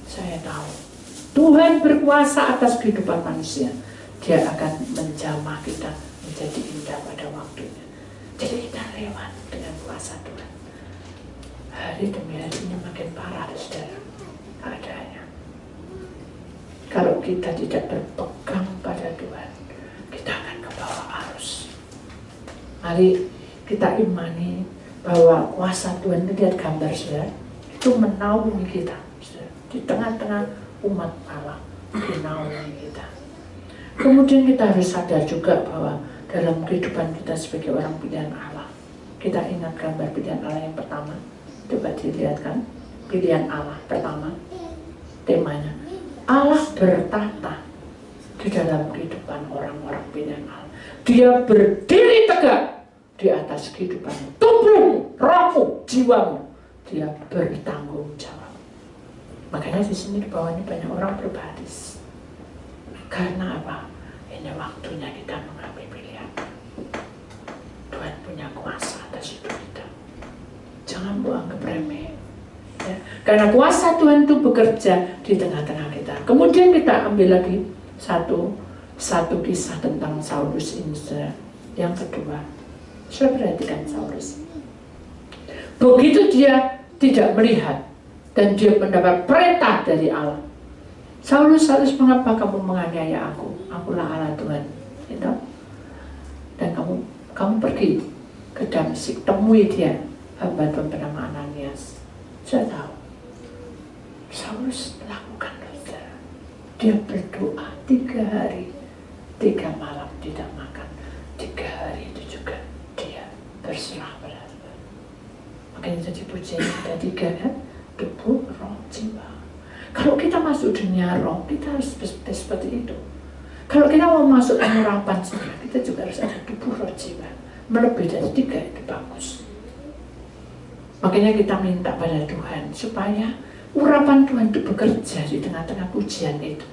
Saya tahu Tuhan berkuasa atas kehidupan manusia. Dia akan menjamah kita menjadi indah pada waktunya. Jadi kita lewat dengan kuasa Tuhan. Hari demi hari ini makin parah, saudara, keadaannya. Kalau kita tidak berpegang pada Tuhan, kita akan ke bawah arus. Mari kita imani bahwa kuasa Tuhan itu, lihat gambar saudara, itu menaungi kita, saudara, di tengah-tengah umat Allah, menaungi kita. Kemudian kita harus sadar juga bahwa dalam kehidupan kita sebagai orang pilihan Allah, kita ingat gambar pilihan Allah yang pertama. Coba dilihatkan pilihan Allah pertama, temanya Allah bertata di dalam kehidupan orang-orang pilihan Allah. Dia berdiri tegak di atas kehidupan tubuhmu, rohmu, jiwamu. Dia bertanggung jawab. Makanya di sini di bawah ini banyak orang berbaris. Karena apa? Ini waktunya kita mengambil pilihan. Tuhan punya kuasa atas hidup kita. Jangan buang remeh. Ya. Karena kuasa Tuhan itu bekerja di tengah-tengah kita. Kemudian kita ambil lagi satu kisah tentang Saulus ini. Yang kedua, saya perhatikan Saulus. Begitu dia tidak melihat dan dia mendapat perintah dari Allah. Saulus, mengapa kamu menganiaya aku? Akulah Allah Tuhan. Gitu. Dan kamu pergi ke Damsyik, temui dia, hamba Tuhan bernama Ananias. Saya tahu Saulus lakukan dosa. Dia berdoa 3 hari 3 malam tidak makan. 3 hari itu juga dia berserah pada Tuhan. Makanya jadi pujian ada 3 kan, tubuh, roh, jiwa. Kalau kita masuk dunia roh, kita harus seperti itu. Kalau kita mau masuk urapan saja, kita juga harus ada tubuh, roh, jiwa. Melebihi dari 3 itu bagus. Makanya kita minta pada Tuhan supaya urapan Tuhan itu bekerja di tengah-tengah pujian itu.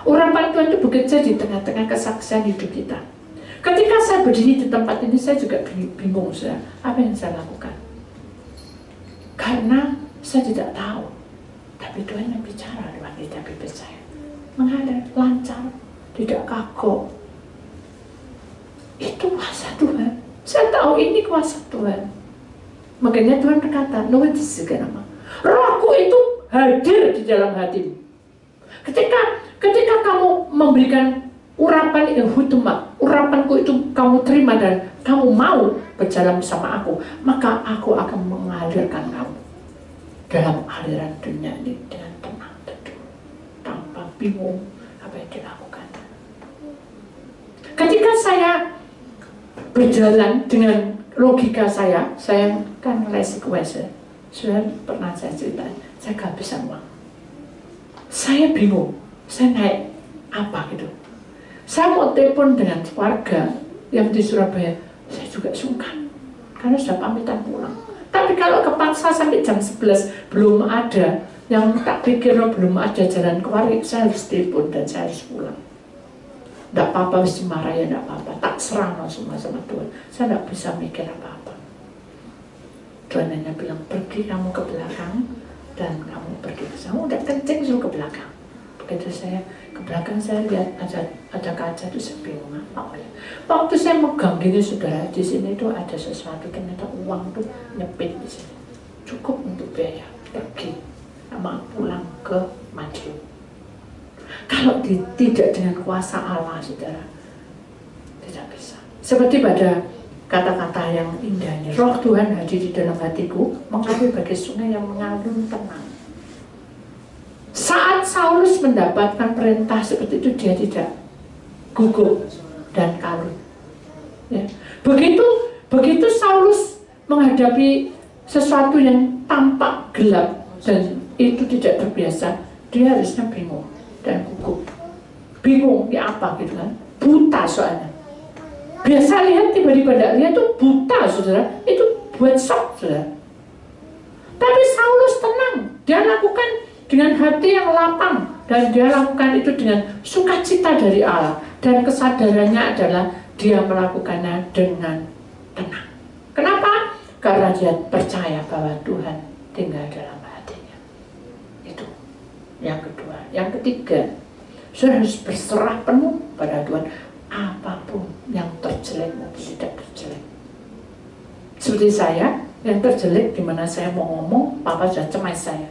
Urapan Tuhan itu bekerja di tengah-tengah kesaksian hidup kita. Ketika saya berdiri di tempat ini, saya juga bingung, apa yang saya lakukan. Karena saya tidak tahu. Tapi Tuhan yang bicara lewat lidah bibir saya. Mengalir, lancar, tidak kagok. Itu kuasa Tuhan. Saya tahu ini kuasa Tuhan. Makanya Tuhan berkata, rohku itu hadir di dalam hatimu. Ketika kamu memberikan urapan hutma, urapanku itu kamu terima dan kamu mau berjalan bersama aku, maka aku akan mengalirkan kamu dalam aliran dunia ini dengan tenang teduh, tanpa bingung apa yang dilakukan. Ketika saya berjalan dengan logika saya kan les kuasa. Sudah pernah saya cerita, saya kehabisan uang. Saya bingung, saya naik apa gitu. Saya mau telepon dengan warga yang di Surabaya, saya juga sungkan karena sudah pamitan pulang. Tapi kalau kepaksa sampai jam 11 belum ada, yang tak pikir belum ada jalan keluar, saya harus telepon dan saya harus pulang. Tidak apa-apa, mesti marah ya, tidak apa-apa. Tak serang semua sama Tuhan. Saya tidak bisa mikir apa-apa. Tuhan hanya bilang, pergi kamu ke belakang dan kamu pergi ke sana. Udah kencing suruh ke belakang. Begitu saya ke belakang, saya lihat ada kaca itu, saya bingung apa ya. Waktu saya megang gini, saudara, di sini itu ada sesuatu, ternyata uang tuh nyepit di sini. Cukup untuk biaya pergi sama pulang ke Madiun. Kalau tidak dengan kuasa Allah, saudara, tidak bisa. Seperti pada kata-kata yang indah ini, roh Tuhan hadir di dalam hatiku, mengalir bagai sungai yang mengalir tenang. Saat Saulus mendapatkan perintah seperti itu, dia tidak gugup dan kalut. Ya. Begitu Saulus menghadapi sesuatu yang tampak gelap dan itu tidak terbiasa, dia harusnya bingung dan gugup. Bingung, ini apa gitu kan? Buta soalnya. Biasa lihat, tiba-tiba tidak lihat itu buta, saudara. Itu buat shock, saudara. Tapi Saulus tenang, dia lakukan dengan hati yang lapang dan dia lakukan itu dengan sukacita dari Allah, dan kesadarannya adalah dia melakukannya dengan tenang. Kenapa? Karena dia percaya bahwa Tuhan tinggal dalam hatinya. Itu yang kedua. Yang ketiga, saudara harus berserah penuh pada Tuhan, apapun yang terjelek maupun tidak terjelek. Seperti saya yang terjelek, dimana saya mau ngomong, papa sudah cemas saya.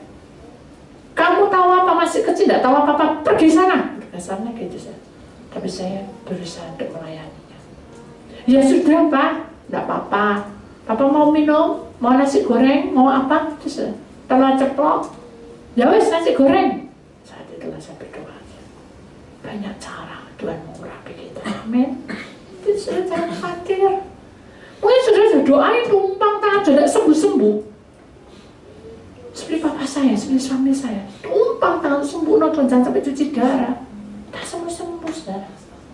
Kamu tahu apa, masih kecil, tidak tahu apa-apa, pergi sana. Kasarnya gitu saya. Tapi saya berusaha untuk melayaninya. Ya sudah Pak, tidak apa-apa. Papa mau minum, mau nasi goreng, mau apa? Terus telur ceplok. Ya wes, nasi goreng. Saat itulah saya berdoa. Banyak cara Tuhan mengurapi kita. Amin. Itu sudah jangan khawatir. Mungkin sudah doain tumpang tangan sudah sembuh-sembuh. Seperti papa saya, seperti suami saya, tumpang tangan sembuh, nonton jangan sampai cuci darah. Tak sembuh-sembuh, saudara.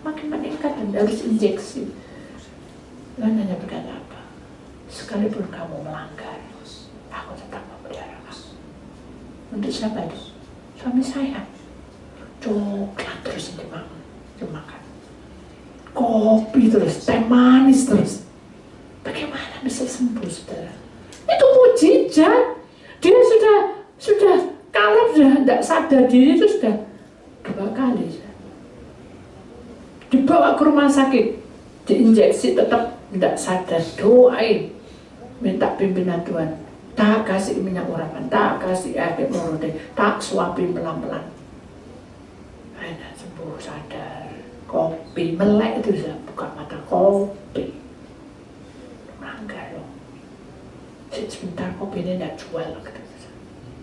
Makin meningkat dan harus injeksi. Tuhan hanya berkata apa? Sekalipun kamu melanggar, aku tetap memelihara kamu. Untuk siapa itu? Suami saya. Coklat terus dimakan. Kopi terus, teh manis terus. Bagaimana bisa sembuh, saudara? Itu mujizat. Dia sudah kalau sudah tidak sadar diri itu sudah 2 kali. Dibawa ke rumah sakit, diinjeksi tetap tidak sadar, doain, minta pimpinan Tuhan, tak kasih minyak urapan, tak kasih air hipnotis, tak suapin pelan-pelan. Enak sembuh, sadar. Kopi melek itu sudah buka mata, kopi. Melanggar loh. Sebentar kopi ini tidak jual gitu.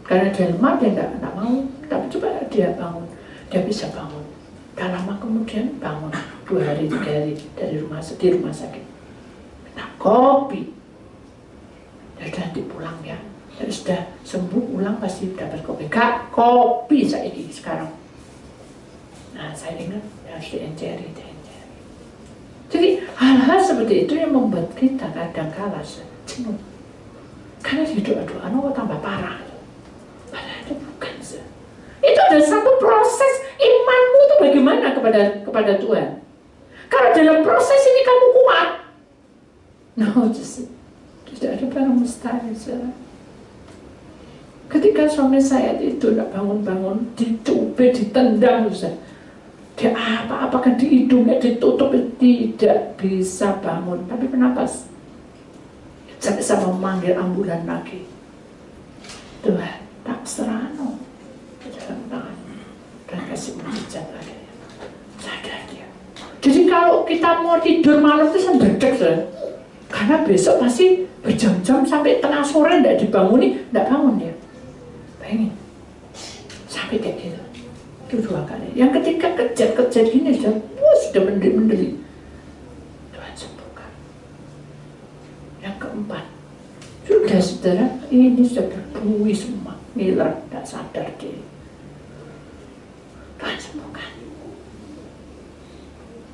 Karena dia lemah, dia tidak mau. Tapi coba dia bangun, dia bisa bangun. Tak lama kemudian bangun 2 hari 3 hari dari rumah sakit. Minta kopi. Ya sudah nanti pulang ya. Dan sudah sembuh ulang pasti dapat kopi. Kak, kopi saya ini sekarang. Nah saya ingat harus dienceri. Jadi hal-hal seperti itu yang membuat kita kadang-kala jenuh. Karena di doa-doa kok tambah parah. Padahal itu bukan. Itu ada satu proses imanmu itu bagaimana kepada Tuhan. Kalau dalam proses ini kamu kuat, tidak ada barang mustahil. Ketika suami saya itu tidak bangun-bangun, dicubit, ditendang, dia apa-apakan di hidungnya ditutup, tidak bisa bangun, tapi bernapas. Saya bisa memanggil ambulan lagi. Tuhan, tak serano dalam tangan dan kasih mujizat lagi. Sadar dia. Jadi kalau kita mau tidur malam itu senderdek, karena besok pasti berjam-jam sampai tengah sore tidak dibanguni, tidak bangun dia. Bayangin, sampai kayak gitu. Itu 2 kali. Yang ketiga kejat gini sudah menderit. Tuhan sembuhkan. Yang keempat, sudah saudara, ini sudah berbuih semua, ngiler, tidak sadar diri. Tuhan sembuhkan.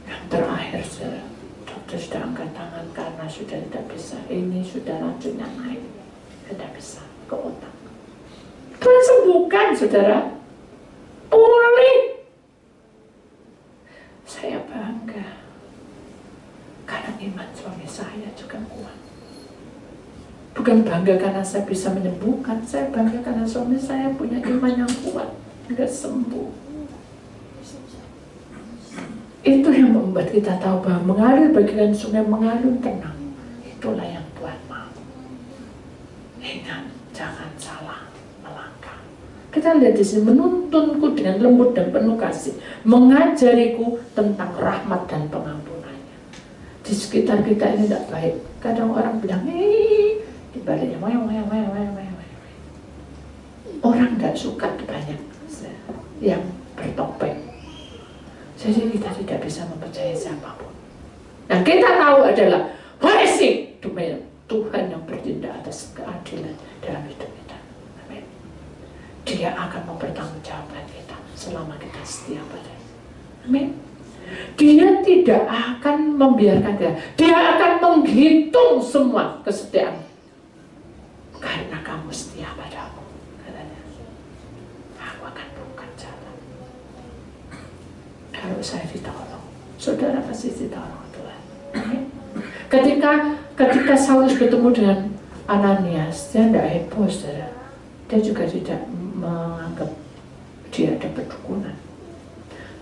Yang terakhir, saudara, dokter sudah angkat tangan karena sudah tidak bisa. Ini sudah racunnya naik, tidak bisa ke otak. Tuhan sembuhkan, saudara. Pulih. Saya bangga karena iman suami saya juga kuat. Bukan bangga karena saya bisa menyembuhkan, saya bangga karena suami saya punya iman yang kuat, nggak sembuh. Itu yang membuat kita tahu bahwa mengalir bagian sungai mengalir tenang. Itulah yang Tuhan mau. Ingat, jangan salah melangkah. Kita lihat di sini, menuntunku dengan lembut dan penuh kasih, mengajariku tentang rahmat dan pengampunannya. Di sekitar kita ini tidak baik. Kadang orang bilang, di baliknya orang tidak suka banyak. yang bertopeng. Jadi kita tidak bisa mempercayai siapapun. Nah, kita tahu adalah blessing Tuhan yang bertindak atas keadilan dalam hidup kita. Amin. Dia akan mempertanggungjawabkan kita selama kita setia padanya. Amin. Dia tidak akan membiarkan kita. Dia akan menghitung semua kesetiaan. Karena kamu setia padaku, katanya. Aku akan buka jalan. Kalau saya ditolong, saudara pasti ditolong Tuhan. Amin. Ketika Saulus bertemu dengan Ananias, dia tidak heboh, saudara. Dia juga tidak menganggap dia ada perdukunan,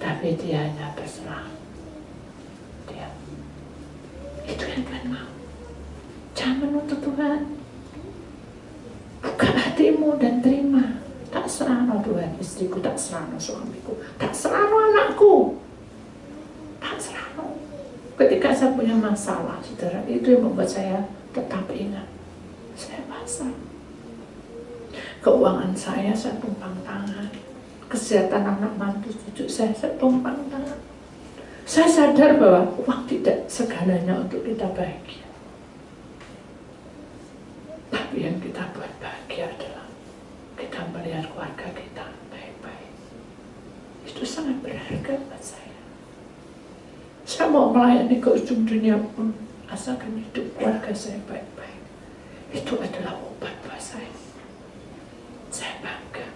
tapi dia hanya berserah. Dia, itu yang Tuhan mau. Jangan menuntut Tuhan. Buka hatimu dan terima. Tak serano Tuhan, istriku, tak serano suamiku, tak serano anakku, tak serano. Ketika saya punya masalah, saudara, itu yang membuat saya tetap ingat. Saya pasrah. Keuangan saya tumpang tangan. Kesehatan anak mantu cucu saya tumpang tangan. Saya sadar bahwa uang tidak segalanya untuk kita bahagia. Tapi yang kita buat bahagia adalah kita melihat keluarga kita baik-baik. Itu sangat berharga buat saya. Saya mau melayani ke ujung dunia pun asalkan hidup keluarga saya baik-baik. Itu adalah obat buat saya. Saya bangga.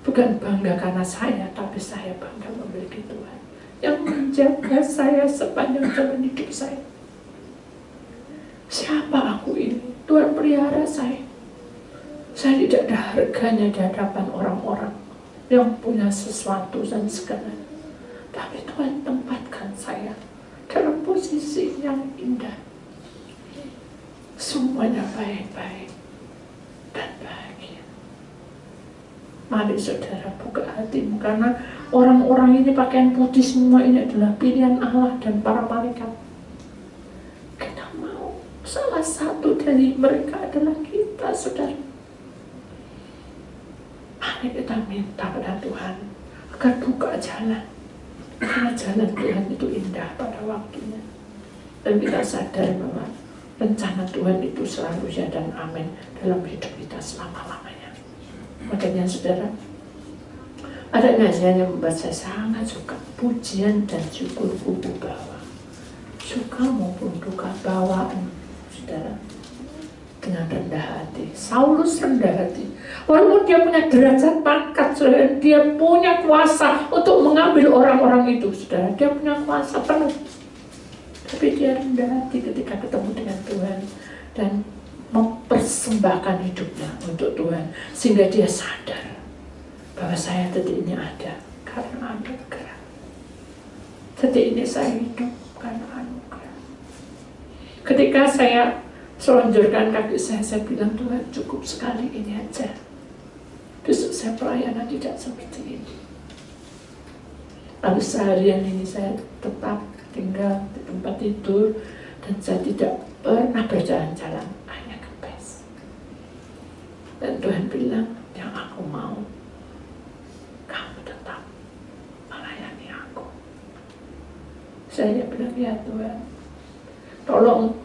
Bukan bangga karena saya, tapi saya bangga memiliki Tuhan yang menjaga saya sepanjang jalan hidup saya. Siapa aku ini? Tuhan pelihara saya. Saya tidak ada harganya di hadapan orang-orang yang punya sesuatu dan segalanya. Tapi Tuhan tempatkan saya dalam posisi yang indah. Semuanya baik-baik dan bahagia. Mari saudara buka hatimu, karena orang-orang ini pakaian putih semua ini adalah pilihan Allah dan para malaikat. Kita mau salah satu dari mereka adalah kita, saudara. Mari kita minta pada Tuhan agar buka jalan. Karena jalan Tuhan itu indah pada waktunya. Dan kita sadar bahwa rencana Tuhan itu selalu ya dan amin dalam hidup kita selama-lamanya. Makanya saudara, ada nyanyian yang membuat saya sangat suka. Pujian dan syukurku ku bawa, suka maupun duka bawaan, saudara, dengan rendah hati. Saulus rendah hati. Walaupun dia punya derajat pangkat, saudara, dia punya kuasa untuk mengambil orang-orang itu, saudara. Dia punya kuasa penuh. Tapi dia rendah hati ketika ketemu dengan Tuhan dan mempersembahkan hidupnya untuk Tuhan, sehingga dia sadar bahwa saya detik ini ada karena anugerah. Detik ini saya hidup karena anugerah. Ketika saya selonjorkan kaki saya bilang, Tuhan cukup sekali ini aja. Besok saya pelayanan tidak seperti ini. Lalu seharian ini saya tetap tinggal di tempat tidur dan saya tidak pernah berjalan-jalan, hanya kempes. Dan Tuhan bilang, yang aku mau kamu tetap melayani aku. Saya bilang, ya Tuhan, tolong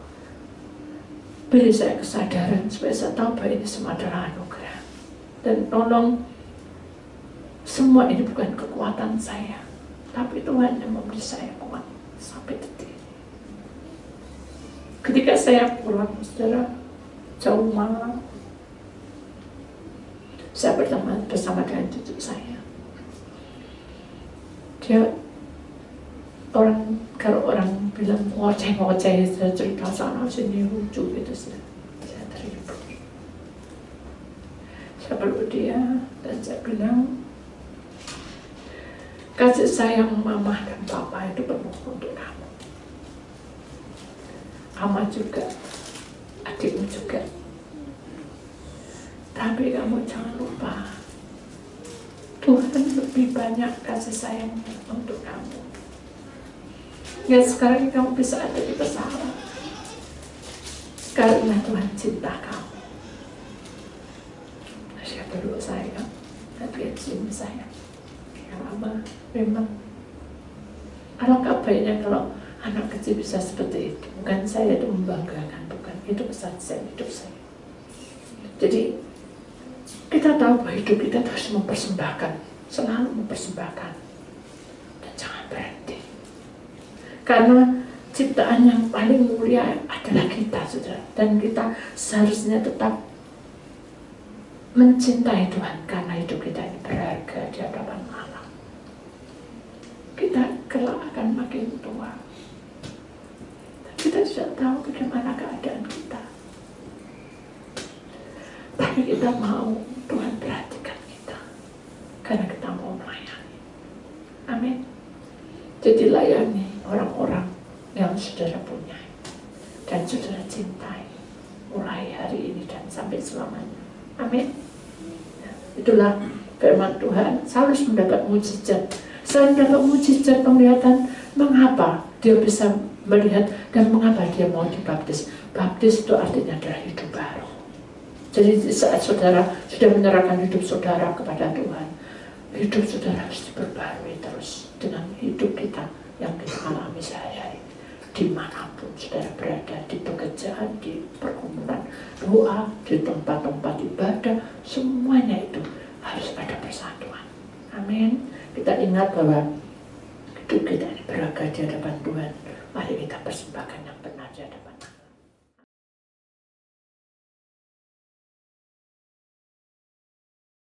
beri saya kesadaran supaya saya tahu bahwa ini semua adalah anugerah. Dan tolong, semua ini bukan kekuatan saya, tapi Tuhan yang memberi saya kuat sampai detik ini. Ketika saya pulang, saudara, jauh malam, saya bersama dengan cucu saya. Dia kalau orang bilang ngoceh-ngoceh, saya cerita sana sini lucu gitu, saya terhibur. Saya peluk dia dan saya bilang, kasih sayang mama dan papa itu penuh untuk kamu. Mama juga, adikmu juga. Tapi kamu jangan lupa, Tuhan lebih banyak kasih sayangnya untuk kamu. Ya sekarang kamu bisa ada di pesawat karena Tuhan cinta kamu. Saya peluk saya, dan dia cium saya. lama. Memang alangkah baiknya kalau anak kecil bisa seperti itu. Bukan saya itu membanggakan, bukan. Itu kesaksian hidup saya. Jadi kita tahu bahwa hidup kita harus mempersembahkan, selalu mempersembahkan, dan jangan berhenti. Karena ciptaan yang paling mulia adalah kita, saudara. Dan kita seharusnya tetap mencintai Tuhan karena hidup kita ini berharga di hadapan Allah. Kita kelak akan makin tua. Kita tidak tahu bagaimana keadaan kita. Tapi kita mau Tuhan perhatikan kita. Karena kita mau melayani. Amin. Jadi layani orang-orang yang saudara punya. Dan saudara cintai. Mulai hari ini dan sampai selamanya. Amin. Itulah firman Tuhan. Saya harus mendapat mujizat. Saya mendapat mujizat penglihatan. Mengapa dia bisa melihat dan mengapa dia mau dibaptis? Baptis itu artinya adalah hidup baru. Jadi saat saudara sudah menyerahkan hidup saudara kepada Tuhan, hidup saudara harus diperbarui terus dengan hidup kita yang kita alami sehari-hari. Dimanapun saudara berada, di pekerjaan, di pergumulan, doa, di tempat-tempat ibadah, semuanya itu harus ada persatuan. Amin. Kita ingat bahwa hidup kita ini berharga di hadapan Tuhan. Mari kita persembahkan yang benar di hadapan